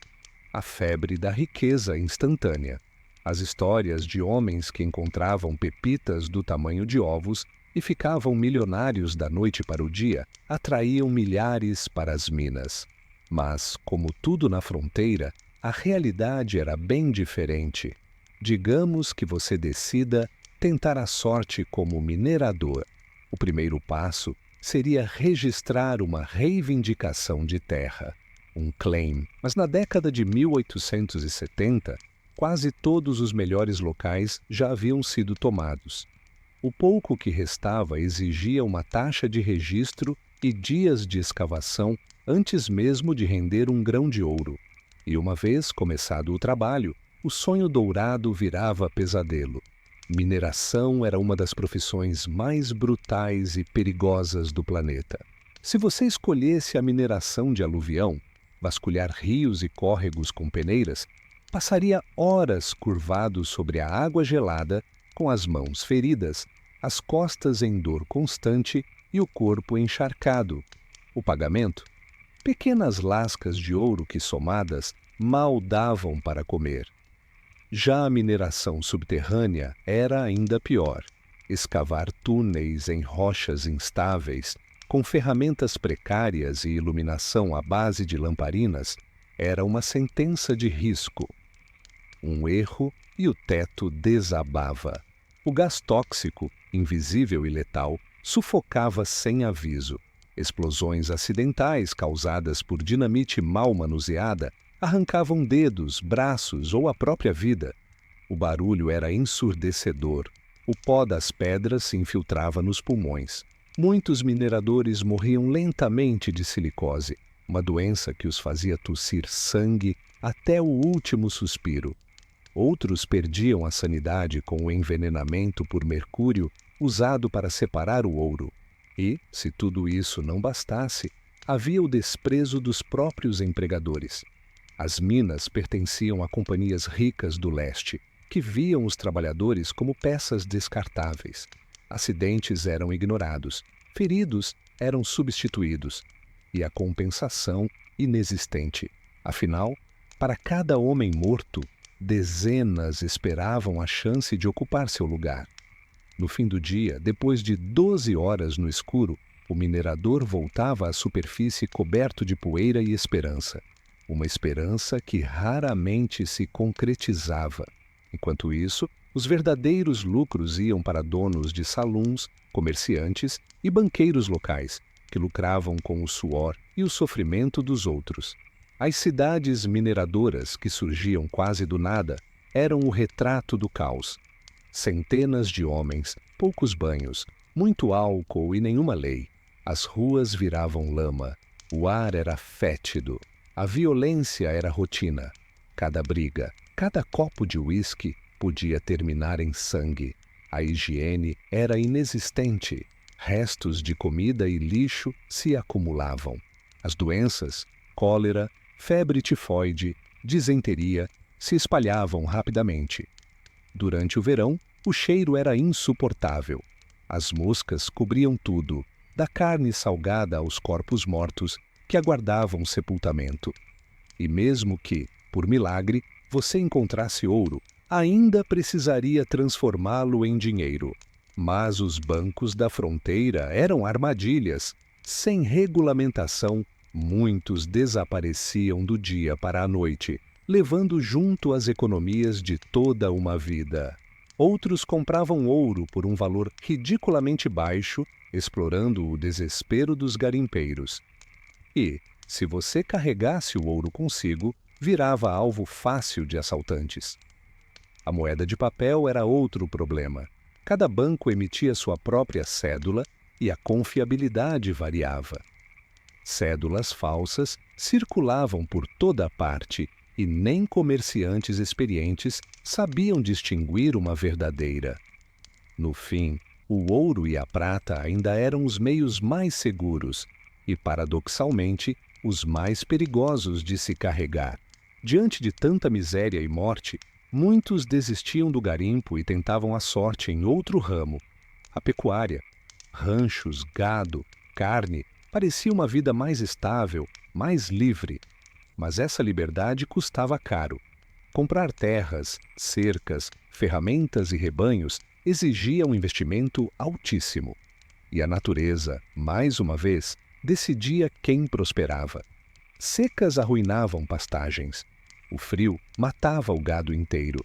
A febre da riqueza instantânea. As histórias de homens que encontravam pepitas do tamanho de ovos e ficavam milionários da noite para o dia atraíam milhares para as minas. Mas, como tudo na fronteira, a realidade era bem diferente. Digamos que você decida tentar a sorte como minerador. O primeiro passo seria registrar uma reivindicação de terra, um claim. Mas na década de 1870, quase todos os melhores locais já haviam sido tomados. O pouco que restava exigia uma taxa de registro e dias de escavação antes mesmo de render um grão de ouro. E uma vez começado o trabalho, o sonho dourado virava pesadelo. Mineração era uma das profissões mais brutais e perigosas do planeta. Se você escolhesse a mineração de aluvião, vasculhar rios e córregos com peneiras, passaria horas curvado sobre a água gelada, com as mãos feridas, as costas em dor constante e o corpo encharcado. O pagamento? Pequenas lascas de ouro que, somadas, mal davam para comer. Já a mineração subterrânea era ainda pior. Escavar túneis em rochas instáveis, com ferramentas precárias e iluminação à base de lamparinas, era uma sentença de risco. Um erro e o teto desabava. O gás tóxico, invisível e letal, sufocava sem aviso. Explosões acidentais causadas por dinamite mal manuseada arrancavam dedos, braços ou a própria vida. O barulho era ensurdecedor. O pó das pedras se infiltrava nos pulmões. Muitos mineradores morriam lentamente de silicose, uma doença que os fazia tossir sangue até o último suspiro. Outros perdiam a sanidade com o envenenamento por mercúrio usado para separar o ouro. E, se tudo isso não bastasse, havia o desprezo dos próprios empregadores. As minas pertenciam a companhias ricas do leste, que viam os trabalhadores como peças descartáveis. Acidentes eram ignorados, feridos eram substituídos, e a compensação inexistente. Afinal, para cada homem morto, dezenas esperavam a chance de ocupar seu lugar. No fim do dia, depois de 12 horas no escuro, o minerador voltava à superfície coberto de poeira e esperança. Uma esperança que raramente se concretizava. Enquanto isso, os verdadeiros lucros iam para donos de saluns, comerciantes e banqueiros locais, que lucravam com o suor e o sofrimento dos outros. As cidades mineradoras, que surgiam quase do nada, eram o retrato do caos. Centenas de homens, poucos banhos, muito álcool e nenhuma lei. As ruas viravam lama, o ar era fétido, a violência era rotina. Cada briga, cada copo de uísque podia terminar em sangue. A higiene era inexistente. Restos de comida e lixo se acumulavam. As doenças, cólera, febre tifoide, disenteria, se espalhavam rapidamente. Durante o verão, o cheiro era insuportável. As moscas cobriam tudo, da carne salgada aos corpos mortos que aguardavam sepultamento. E mesmo que, por milagre, você encontrasse ouro, ainda precisaria transformá-lo em dinheiro. Mas os bancos da fronteira eram armadilhas. Sem regulamentação, muitos desapareciam do dia para a noite, levando junto as economias de toda uma vida. Outros compravam ouro por um valor ridiculamente baixo, explorando o desespero dos garimpeiros. E, se você carregasse o ouro consigo, virava alvo fácil de assaltantes. A moeda de papel era outro problema. Cada banco emitia sua própria cédula e a confiabilidade variava. Cédulas falsas circulavam por toda parte e nem comerciantes experientes sabiam distinguir uma verdadeira. No fim, o ouro e a prata ainda eram os meios mais seguros e, paradoxalmente, os mais perigosos de se carregar. Diante de tanta miséria e morte, muitos desistiam do garimpo e tentavam a sorte em outro ramo, a pecuária. Ranchos, gado, carne, parecia uma vida mais estável, mais livre. Mas essa liberdade custava caro. Comprar terras, cercas, ferramentas e rebanhos exigia um investimento altíssimo. E a natureza, mais uma vez, decidia quem prosperava. Secas arruinavam pastagens. O frio matava o gado inteiro.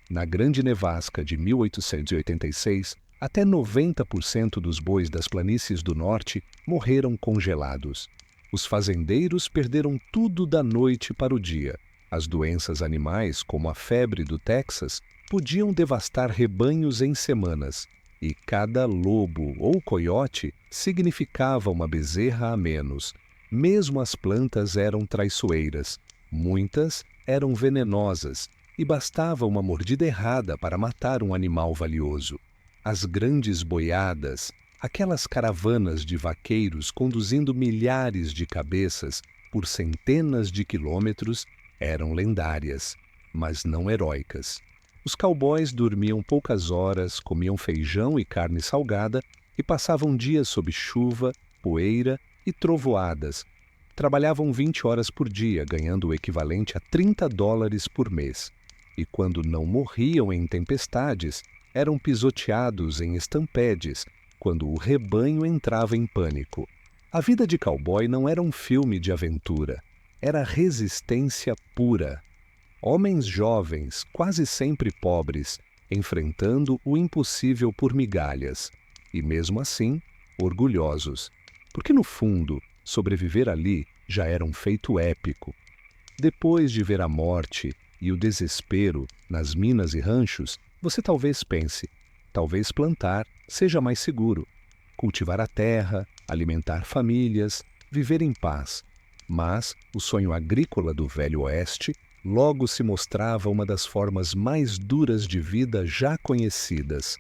Na Grande Nevasca de 1886, até 90% dos bois das planícies do norte morreram congelados. Os fazendeiros perderam tudo da noite para o dia. As doenças animais, como a febre do Texas, podiam devastar rebanhos em semanas. E cada lobo ou coiote significava uma bezerra a menos. Mesmo as plantas eram traiçoeiras. Muitas eram venenosas e bastava uma mordida errada para matar um animal valioso. As grandes boiadas, aquelas caravanas de vaqueiros conduzindo milhares de cabeças por centenas de quilômetros, eram lendárias, mas não heróicas. Os cowboys dormiam poucas horas, comiam feijão e carne salgada e passavam dias sob chuva, poeira e trovoadas. Trabalhavam 20 horas por dia, ganhando o equivalente a $30 por mês. E quando não morriam em tempestades, eram pisoteados em estampedes, quando o rebanho entrava em pânico. A vida de cowboy não era um filme de aventura, era resistência pura. Homens jovens, quase sempre pobres, enfrentando o impossível por migalhas, e mesmo assim, orgulhosos, porque no fundo, sobreviver ali já era um feito épico. Depois de ver a morte e o desespero nas minas e ranchos, você talvez pense, talvez plantar seja mais seguro, cultivar a terra, alimentar famílias, viver em paz. Mas o sonho agrícola do Velho Oeste logo se mostrava uma das formas mais duras de vida já conhecidas.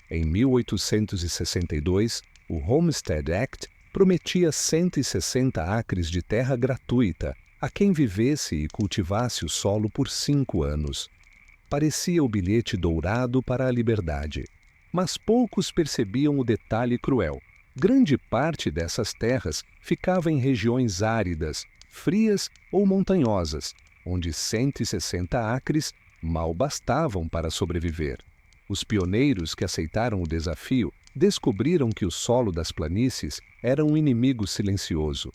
Em 1862, o Homestead Act prometia 160 acres de terra gratuita a quem vivesse e cultivasse o solo por 5 anos. Parecia o bilhete dourado para a liberdade. Mas poucos percebiam o detalhe cruel. Grande parte dessas terras ficava em regiões áridas, frias ou montanhosas, onde 160 acres mal bastavam para sobreviver. Os pioneiros que aceitaram o desafio descobriram que o solo das planícies era um inimigo silencioso.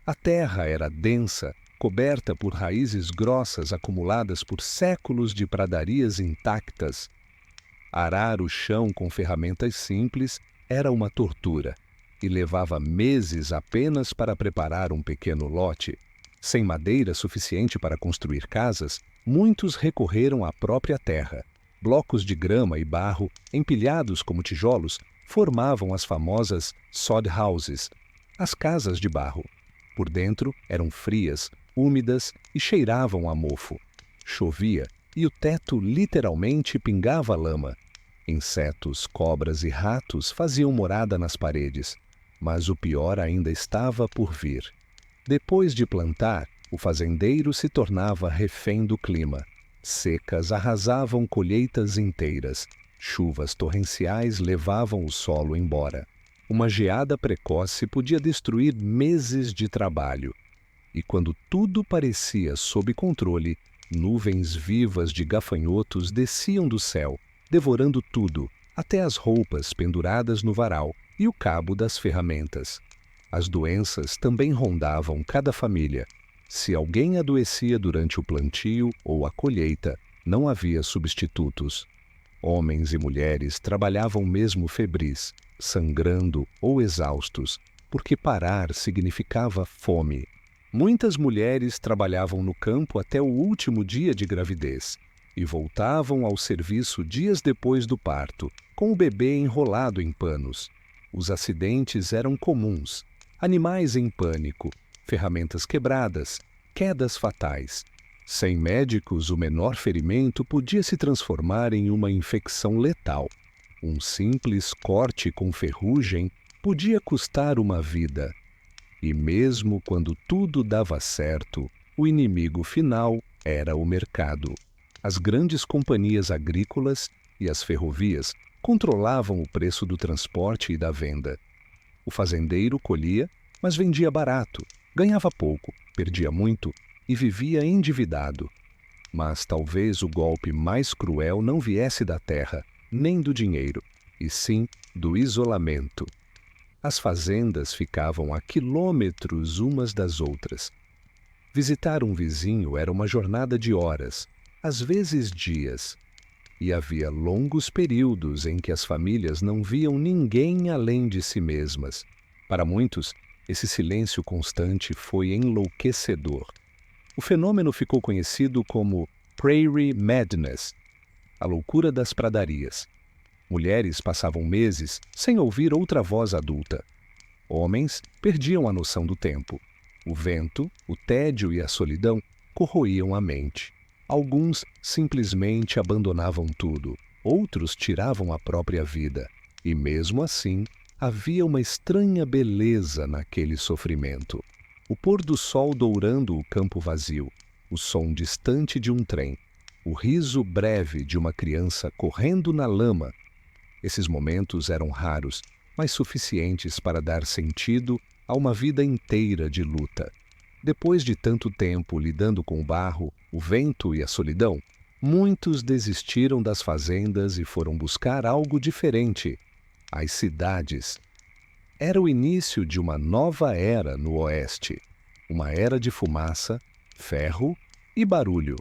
A terra era densa, coberta por raízes grossas acumuladas por séculos de pradarias intactas. Arar o chão com ferramentas simples era uma tortura e levava meses apenas para preparar um pequeno lote. Sem madeira suficiente para construir casas, muitos recorreram à própria terra. Blocos de grama e barro, empilhados como tijolos, formavam as famosas sod houses, as casas de barro. Por dentro eram frias, úmidas e cheiravam a mofo. Chovia e o teto literalmente pingava lama. Insetos, cobras e ratos faziam morada nas paredes, mas o pior ainda estava por vir. Depois de plantar, o fazendeiro se tornava refém do clima. Secas arrasavam colheitas inteiras. Chuvas torrenciais levavam o solo embora. Uma geada precoce podia destruir meses de trabalho. E quando tudo parecia sob controle, nuvens vivas de gafanhotos desciam do céu, devorando tudo, até as roupas penduradas no varal e o cabo das ferramentas. As doenças também rondavam cada família. Se alguém adoecia durante o plantio ou a colheita, não havia substitutos. Homens e mulheres trabalhavam mesmo febris, sangrando ou exaustos, porque parar significava fome. Muitas mulheres trabalhavam no campo até o último dia de gravidez e voltavam ao serviço dias depois do parto, com o bebê enrolado em panos. Os acidentes eram comuns: animais em pânico, ferramentas quebradas, quedas fatais. Sem médicos, o menor ferimento podia se transformar em uma infecção letal. Um simples corte com ferrugem podia custar uma vida. E mesmo quando tudo dava certo, o inimigo final era o mercado. As grandes companhias agrícolas e as ferrovias controlavam o preço do transporte e da venda. O fazendeiro colhia, mas vendia barato, ganhava pouco, perdia muito e vivia endividado. Mas talvez o golpe mais cruel não viesse da terra, nem do dinheiro, e sim do isolamento. As fazendas ficavam a quilômetros umas das outras. Visitar um vizinho era uma jornada de horas, às vezes dias, e havia longos períodos em que as famílias não viam ninguém além de si mesmas. Para muitos, esse silêncio constante foi enlouquecedor. O fenômeno ficou conhecido como Prairie Madness, a loucura das pradarias. Mulheres passavam meses sem ouvir outra voz adulta. Homens perdiam a noção do tempo. O vento, o tédio e a solidão corroíam a mente. Alguns simplesmente abandonavam tudo, outros tiravam a própria vida. E mesmo assim, havia uma estranha beleza naquele sofrimento. O pôr do sol dourando o campo vazio, o som distante de um trem, o riso breve de uma criança correndo na lama. Esses momentos eram raros, mas suficientes para dar sentido a uma vida inteira de luta. Depois de tanto tempo lidando com o barro, o vento e a solidão, muitos desistiram das fazendas e foram buscar algo diferente: as cidades. Era o início de uma nova era no Oeste, uma era de fumaça, ferro e barulho.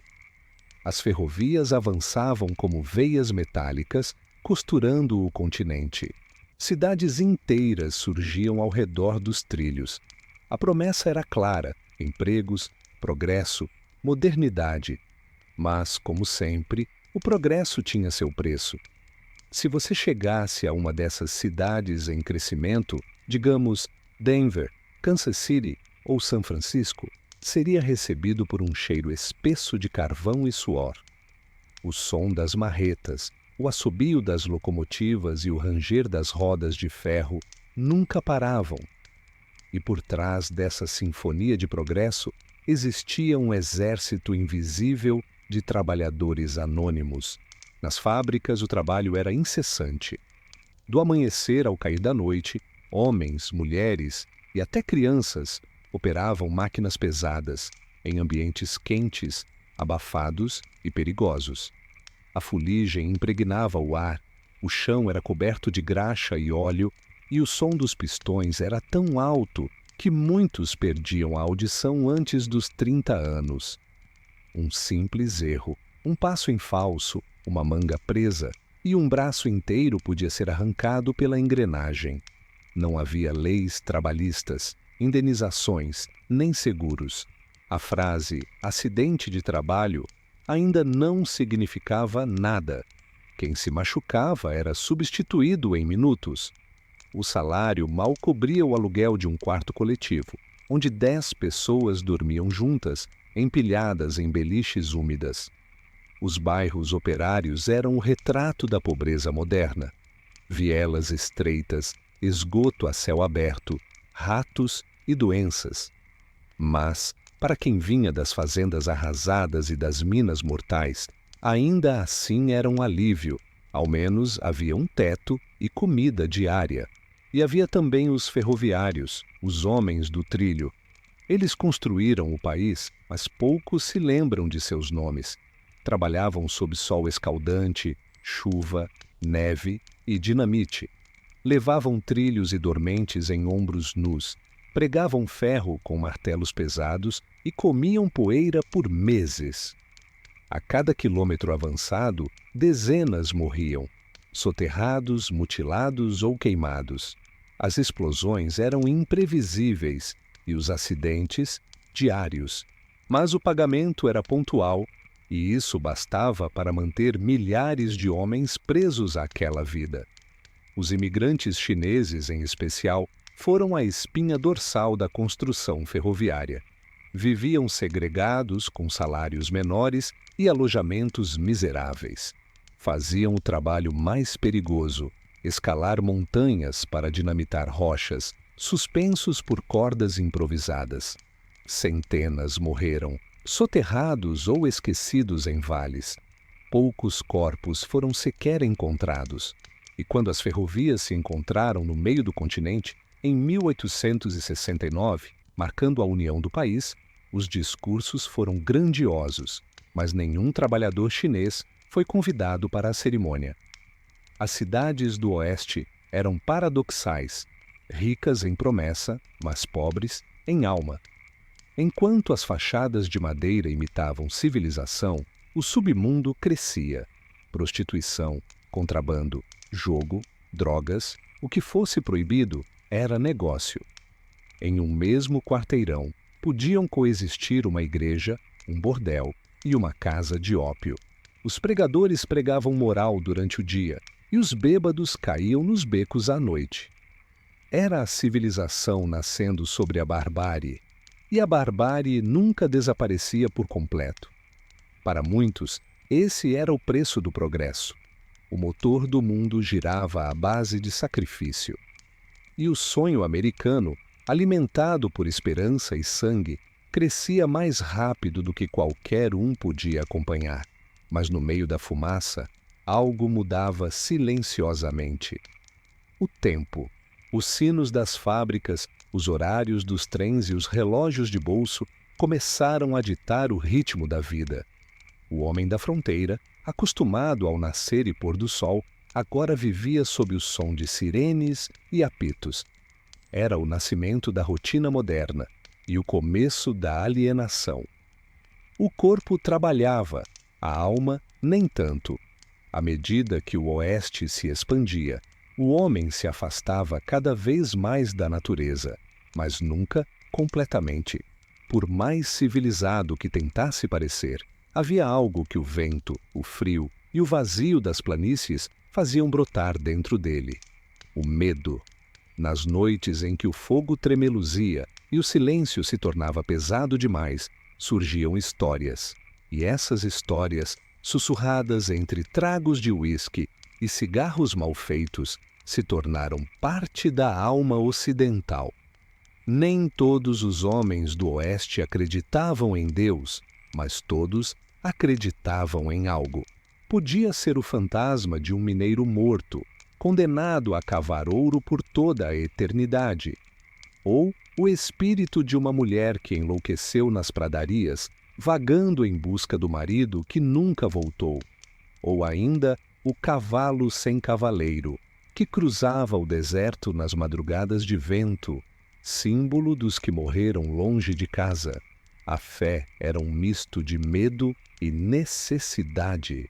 As ferrovias avançavam como veias metálicas, costurando o continente. Cidades inteiras surgiam ao redor dos trilhos. A promessa era clara: empregos, progresso, modernidade. Mas, como sempre, o progresso tinha seu preço. Se você chegasse a uma dessas cidades em crescimento, digamos Denver, Kansas City ou São Francisco, seria recebido por um cheiro espesso de carvão e suor. O som das marretas, o assobio das locomotivas e o ranger das rodas de ferro nunca paravam. E por trás dessa sinfonia de progresso existia um exército invisível de trabalhadores anônimos. Nas fábricas, o trabalho era incessante. Do amanhecer ao cair da noite, homens, mulheres e até crianças operavam máquinas pesadas, em ambientes quentes, abafados e perigosos. A fuligem impregnava o ar, o chão era coberto de graxa e óleo, e o som dos pistões era tão alto que muitos perdiam a audição antes dos 30 anos. Um simples erro, um passo em falso, uma manga presa, e um braço inteiro podia ser arrancado pela engrenagem. Não havia leis trabalhistas, indenizações, nem seguros. A frase acidente de trabalho ainda não significava nada. Quem se machucava era substituído em minutos. O salário mal cobria o aluguel de um quarto coletivo, onde 10 pessoas dormiam juntas, empilhadas em beliches úmidas. Os bairros operários eram o retrato da pobreza moderna. Vielas estreitas, esgoto a céu aberto, ratos e doenças. Mas, para quem vinha das fazendas arrasadas e das minas mortais, ainda assim era um alívio. Ao menos havia um teto e comida diária. E havia também os ferroviários, os homens do trilho. Eles construíram o país, mas poucos se lembram de seus nomes. Trabalhavam sob sol escaldante, chuva, neve e dinamite. Levavam trilhos e dormentes em ombros nus, pregavam ferro com martelos pesados e comiam poeira por meses. A cada quilômetro avançado, dezenas morriam, soterrados, mutilados ou queimados. As explosões eram imprevisíveis e os acidentes diários. Mas o pagamento era pontual e isso bastava para manter milhares de homens presos àquela vida. Os imigrantes chineses, em especial, foram a espinha dorsal da construção ferroviária. Viviam segregados, com salários menores e alojamentos miseráveis. Faziam o trabalho mais perigoso, escalar montanhas para dinamitar rochas, suspensos por cordas improvisadas. Centenas morreram, soterrados ou esquecidos em vales. Poucos corpos foram sequer encontrados. E quando as ferrovias se encontraram no meio do continente, em 1869, marcando a união do país, os discursos foram grandiosos, mas nenhum trabalhador chinês foi convidado para a cerimônia. As cidades do Oeste eram paradoxais, ricas em promessa, mas pobres em alma. Enquanto as fachadas de madeira imitavam civilização, o submundo crescia. Prostituição, contrabando, jogo, drogas, o que fosse proibido era negócio. Em um mesmo quarteirão, podiam coexistir uma igreja, um bordel e uma casa de ópio. Os pregadores pregavam moral durante o dia e os bêbados caíam nos becos à noite. Era a civilização nascendo sobre a barbárie, e a barbárie nunca desaparecia por completo. Para muitos, esse era o preço do progresso. O motor do mundo girava à base de sacrifício. E o sonho americano, alimentado por esperança e sangue, crescia mais rápido do que qualquer um podia acompanhar. Mas no meio da fumaça, algo mudava silenciosamente. O tempo. Os sinos das fábricas, os horários dos trens e os relógios de bolso começaram a ditar o ritmo da vida. O homem da fronteira, acostumado ao nascer e pôr do sol, agora vivia sob o som de sirenes e apitos. Era o nascimento da rotina moderna e o começo da alienação. O corpo trabalhava, a alma nem tanto. À medida que o Oeste se expandia, o homem se afastava cada vez mais da natureza, mas nunca completamente. Por mais civilizado que tentasse parecer, havia algo que o vento, o frio e o vazio das planícies faziam brotar dentro dele. O medo. Nas noites em que o fogo tremeluzia e o silêncio se tornava pesado demais, surgiam histórias. E essas histórias, sussurradas entre tragos de uísque e cigarros mal feitos, se tornaram parte da alma ocidental. Nem todos os homens do Oeste acreditavam em Deus, mas todos acreditavam em algo. Podia ser o fantasma de um mineiro morto, condenado a cavar ouro por toda a eternidade, ou o espírito de uma mulher que enlouqueceu nas pradarias, vagando em busca do marido que nunca voltou, ou ainda o cavalo sem cavaleiro, que cruzava o deserto nas madrugadas de vento, símbolo dos que morreram longe de casa. A fé era um misto de medo e necessidade.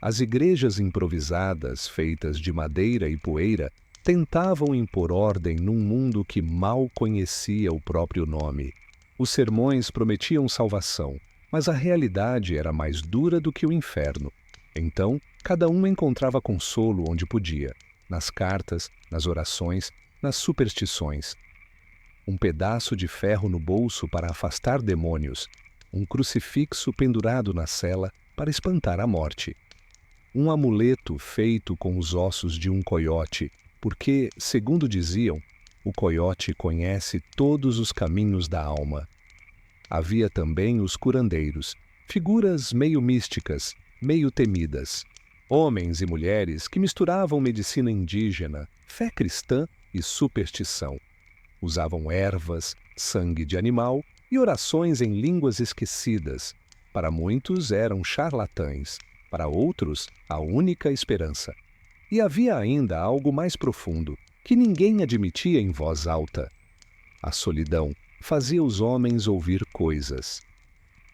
As igrejas improvisadas, feitas de madeira e poeira, tentavam impor ordem num mundo que mal conhecia o próprio nome. Os sermões prometiam salvação, mas a realidade era mais dura do que o inferno. Então, cada um encontrava consolo onde podia, nas cartas, nas orações, nas superstições. Um pedaço de ferro no bolso para afastar demônios, um crucifixo pendurado na cela para espantar a morte. Um amuleto feito com os ossos de um coiote, porque, segundo diziam, o coiote conhece todos os caminhos da alma. Havia também os curandeiros, figuras meio místicas, meio temidas. Homens e mulheres que misturavam medicina indígena, fé cristã e superstição. Usavam ervas, sangue de animal e orações em línguas esquecidas. Para muitos eram charlatães, para outros a única esperança. E havia ainda algo mais profundo, que ninguém admitia em voz alta. A solidão fazia os homens ouvir coisas.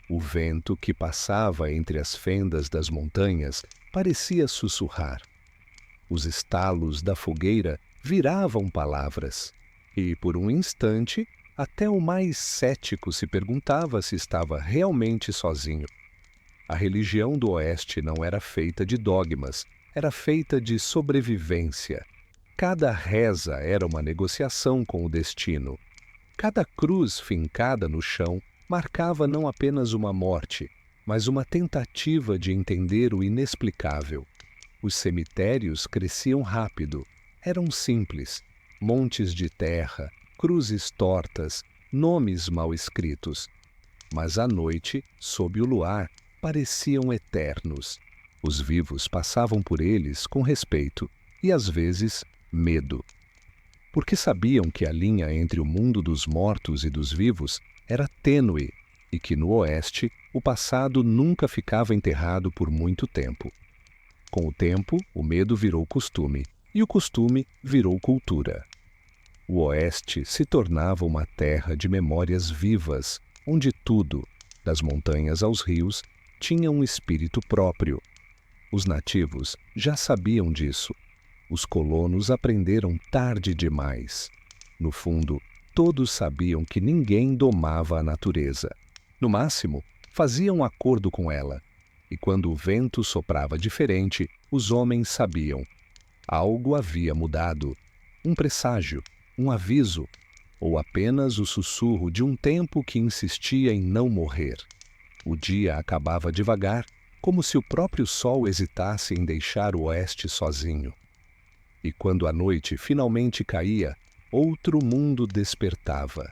O vento que passava entre as fendas das montanhas parecia sussurrar. Os estalos da fogueira viravam palavras. E, por um instante, até o mais cético se perguntava se estava realmente sozinho. A religião do Oeste não era feita de dogmas, era feita de sobrevivência. Cada reza era uma negociação com o destino. Cada cruz fincada no chão marcava não apenas uma morte, mas uma tentativa de entender o inexplicável. Os cemitérios cresciam rápido, eram simples, montes de terra, cruzes tortas, nomes mal escritos. Mas à noite, sob o luar, pareciam eternos. Os vivos passavam por eles com respeito e, às vezes, medo. Porque sabiam que a linha entre o mundo dos mortos e dos vivos era tênue e que no Oeste o passado nunca ficava enterrado por muito tempo. Com o tempo, o medo virou costume e o costume virou cultura. O Oeste se tornava uma terra de memórias vivas, onde tudo, das montanhas aos rios, tinha um espírito próprio. Os nativos já sabiam disso. Os colonos aprenderam tarde demais. No fundo, todos sabiam que ninguém domava a natureza. No máximo, faziam um acordo com ela. E quando o vento soprava diferente, os homens sabiam. Algo havia mudado. Um presságio, um aviso, ou apenas o sussurro de um tempo que insistia em não morrer. O dia acabava devagar, como se o próprio sol hesitasse em deixar o Oeste sozinho. E quando a noite finalmente caía, outro mundo despertava.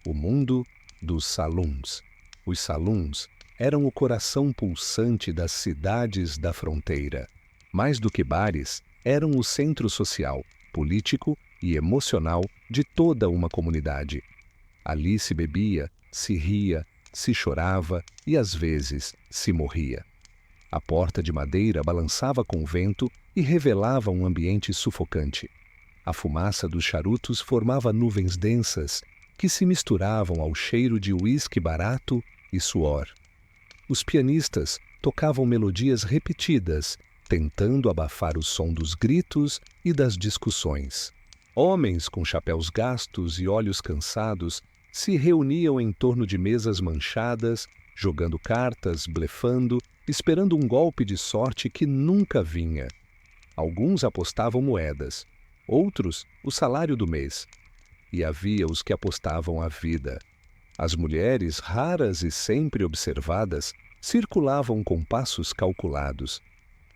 O mundo dos saluns. Os saluns eram o coração pulsante das cidades da fronteira. Mais do que bares, eram o centro social, político e emocional de toda uma comunidade. Ali se bebia, se ria, se chorava e, às vezes, se morria. A porta de madeira balançava com o vento e revelava um ambiente sufocante. A fumaça dos charutos formava nuvens densas que se misturavam ao cheiro de uísque barato e suor. Os pianistas tocavam melodias repetidas, tentando abafar o som dos gritos e das discussões. Homens com chapéus gastos e olhos cansados se reuniam em torno de mesas manchadas, jogando cartas, blefando, esperando um golpe de sorte que nunca vinha. Alguns apostavam moedas, outros o salário do mês. E havia os que apostavam a vida. As mulheres, raras e sempre observadas, circulavam com passos calculados.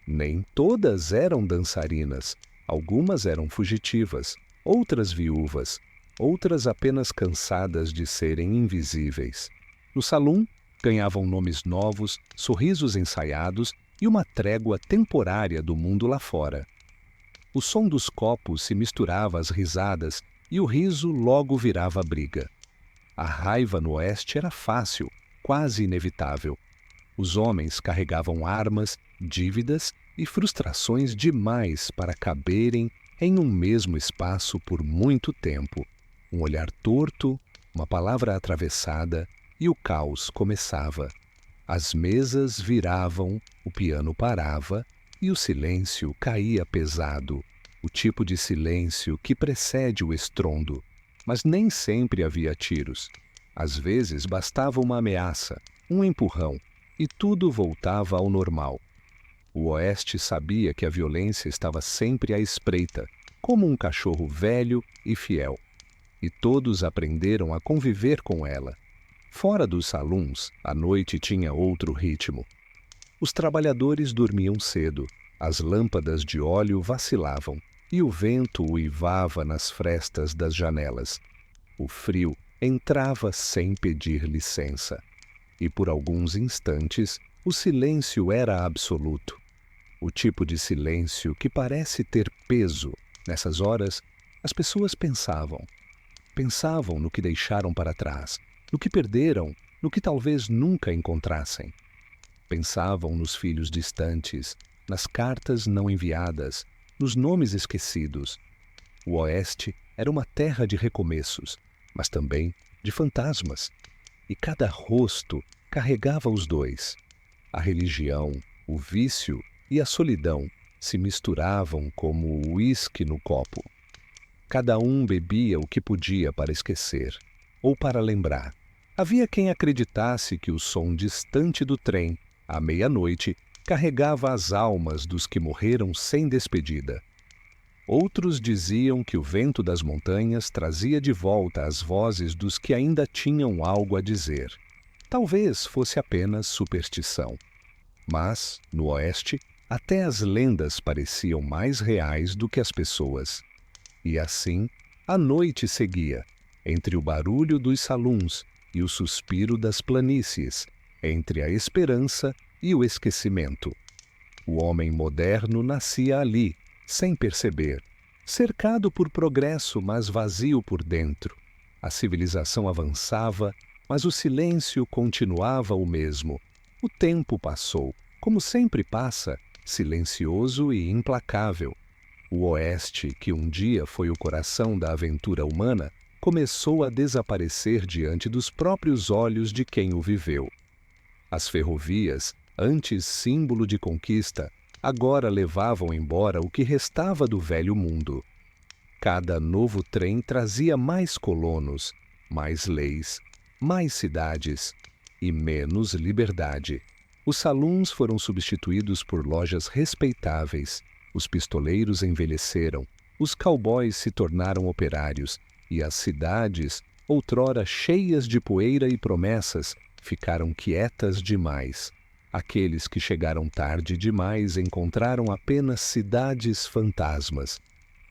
Nem todas eram dançarinas, algumas eram fugitivas, outras viúvas, outras apenas cansadas de serem invisíveis. No salão, ganhavam nomes novos, sorrisos ensaiados e uma trégua temporária do mundo lá fora. O som dos copos se misturava às risadas e o riso logo virava briga. A raiva no Oeste era fácil, quase inevitável. Os homens carregavam armas, dívidas e frustrações demais para caberem em um mesmo espaço por muito tempo. Um olhar torto, uma palavra atravessada e o caos começava. As mesas viravam, o piano parava e o silêncio caía pesado, o tipo de silêncio que precede o estrondo. Mas nem sempre havia tiros. Às vezes bastava uma ameaça, um empurrão, e tudo voltava ao normal. O Oeste sabia que a violência estava sempre à espreita, como um cachorro velho e fiel. E todos aprenderam a conviver com ela. Fora dos saluns, a noite tinha outro ritmo. Os trabalhadores dormiam cedo, as lâmpadas de óleo vacilavam e o vento uivava nas frestas das janelas. O frio entrava sem pedir licença. E por alguns instantes o silêncio era absoluto. O tipo de silêncio que parece ter peso. Nessas horas, as pessoas pensavam. Pensavam no que deixaram para trás, no que perderam, no que talvez nunca encontrassem. Pensavam nos filhos distantes, nas cartas não enviadas, nos nomes esquecidos. O Oeste era uma terra de recomeços, mas também de fantasmas. E cada rosto carregava os dois. A religião, o vício e a solidão se misturavam como o uísque no copo. Cada um bebia o que podia para esquecer, ou para lembrar. Havia quem acreditasse que o som distante do trem, à meia-noite, carregava as almas dos que morreram sem despedida. Outros diziam que o vento das montanhas trazia de volta as vozes dos que ainda tinham algo a dizer. Talvez fosse apenas superstição. Mas, no Oeste, até as lendas pareciam mais reais do que as pessoas. E assim, a noite seguia, entre o barulho dos saluns e o suspiro das planícies, entre a esperança e o esquecimento. O homem moderno nascia ali, sem perceber, cercado por progresso, mas vazio por dentro. A civilização avançava, mas o silêncio continuava o mesmo. O tempo passou, como sempre passa, silencioso e implacável. O Oeste, que um dia foi o coração da aventura humana, começou a desaparecer diante dos próprios olhos de quem o viveu. As ferrovias, antes símbolo de conquista, agora levavam embora o que restava do velho mundo. Cada novo trem trazia mais colonos, mais leis, mais cidades e menos liberdade. Os saluns foram substituídos por lojas respeitáveis, os pistoleiros envelheceram, os cowboys se tornaram operários e as cidades, outrora cheias de poeira e promessas, ficaram quietas demais. Aqueles que chegaram tarde demais encontraram apenas cidades fantasmas,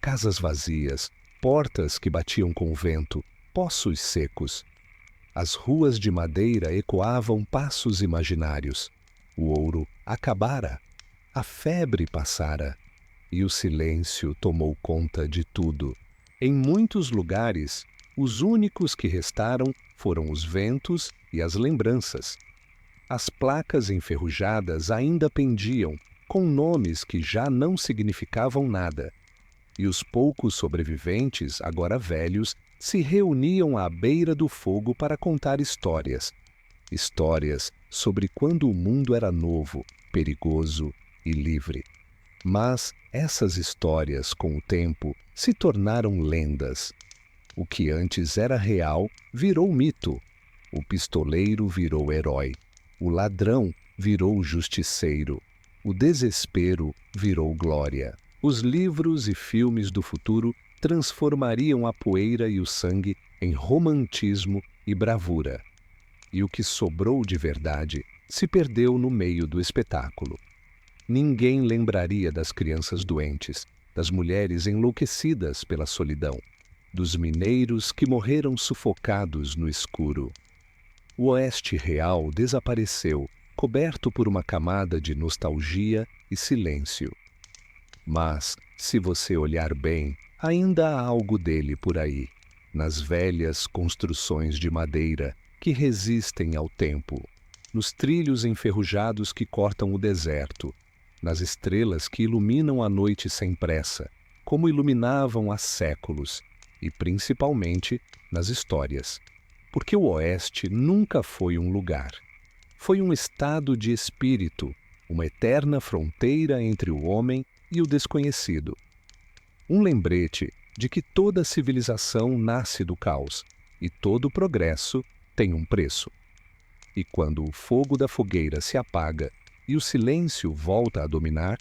casas vazias, portas que batiam com o vento, poços secos. As ruas de madeira ecoavam passos imaginários. O ouro acabara, a febre passara, e o silêncio tomou conta de tudo. Em muitos lugares, os únicos que restaram foram os ventos e as lembranças. As placas enferrujadas ainda pendiam, com nomes que já não significavam nada. E os poucos sobreviventes, agora velhos, se reuniam à beira do fogo para contar histórias. Histórias sobre quando o mundo era novo, perigoso e livre. Mas essas histórias, com o tempo, se tornaram lendas. O que antes era real virou mito. O pistoleiro virou herói. O ladrão virou justiceiro. O desespero virou glória. Os livros e filmes do futuro transformariam a poeira e o sangue em romantismo e bravura. E o que sobrou de verdade se perdeu no meio do espetáculo. Ninguém lembraria das crianças doentes, das mulheres enlouquecidas pela solidão, dos mineiros que morreram sufocados no escuro. O Oeste real desapareceu, coberto por uma camada de nostalgia e silêncio. Mas, se você olhar bem, ainda há algo dele por aí, nas velhas construções de madeira que resistem ao tempo, nos trilhos enferrujados que cortam o deserto, nas estrelas que iluminam a noite sem pressa, como iluminavam há séculos, e principalmente nas histórias. Porque o Oeste nunca foi um lugar. Foi um estado de espírito, uma eterna fronteira entre o homem e o desconhecido. Um lembrete de que toda civilização nasce do caos e todo progresso tem um preço. E quando o fogo da fogueira se apaga e o silêncio volta a dominar,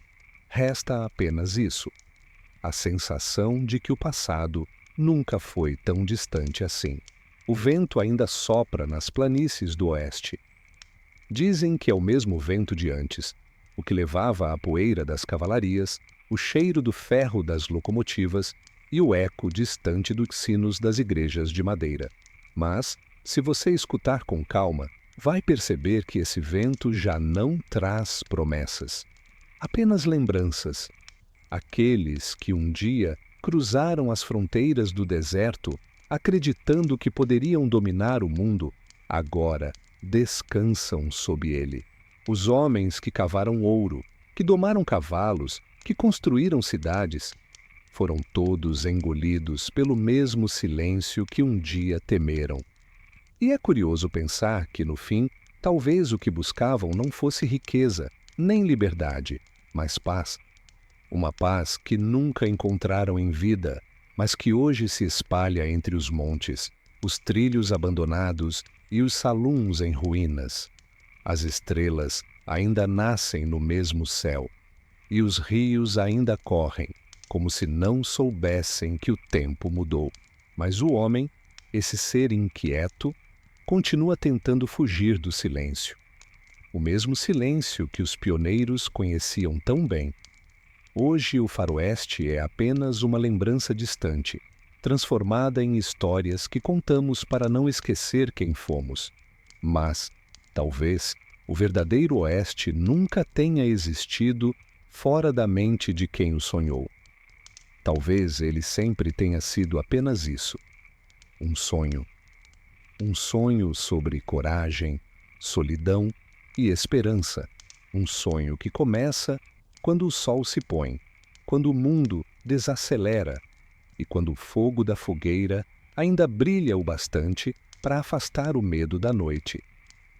resta apenas isso: a sensação de que o passado nunca foi tão distante assim. O vento ainda sopra nas planícies do Oeste. Dizem que é o mesmo vento de antes, o que levava a poeira das cavalarias, o cheiro do ferro das locomotivas e o eco distante dos sinos das igrejas de madeira. Mas, se você escutar com calma, vai perceber que esse vento já não traz promessas, apenas lembranças. Aqueles que um dia cruzaram as fronteiras do deserto, acreditando que poderiam dominar o mundo, agora descansam sob ele. Os homens que cavaram ouro, que domaram cavalos, que construíram cidades, foram todos engolidos pelo mesmo silêncio que um dia temeram. E é curioso pensar que, no fim, talvez o que buscavam não fosse riqueza, nem liberdade, mas paz. Uma paz que nunca encontraram em vida, mas que hoje se espalha entre os montes, os trilhos abandonados e os saluns em ruínas. As estrelas ainda nascem no mesmo céu, e os rios ainda correm, como se não soubessem que o tempo mudou. Mas o homem, esse ser inquieto, continua tentando fugir do silêncio. O mesmo silêncio que os pioneiros conheciam tão bem. Hoje o faroeste é apenas uma lembrança distante, transformada em histórias que contamos para não esquecer quem fomos. Mas, talvez, o verdadeiro oeste nunca tenha existido fora da mente de quem o sonhou. Talvez ele sempre tenha sido apenas isso, um sonho. Um sonho sobre coragem, solidão e esperança. Um sonho que começa quando o sol se põe, quando o mundo desacelera e quando o fogo da fogueira ainda brilha o bastante para afastar o medo da noite.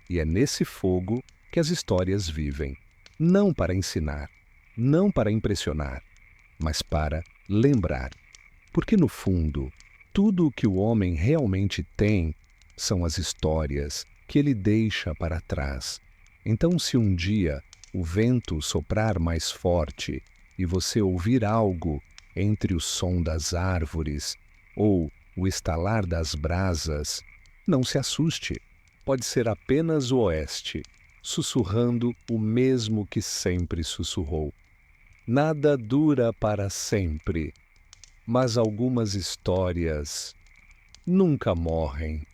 E é nesse fogo que as histórias vivem, não para ensinar, não para impressionar, mas para lembrar. Porque, no fundo, tudo o que o homem realmente tem são as histórias que ele deixa para trás. Então, se um dia o vento soprar mais forte e você ouvir algo entre o som das árvores ou o estalar das brasas, não se assuste. Pode ser apenas o oeste, sussurrando o mesmo que sempre sussurrou. Nada dura para sempre, mas algumas histórias nunca morrem.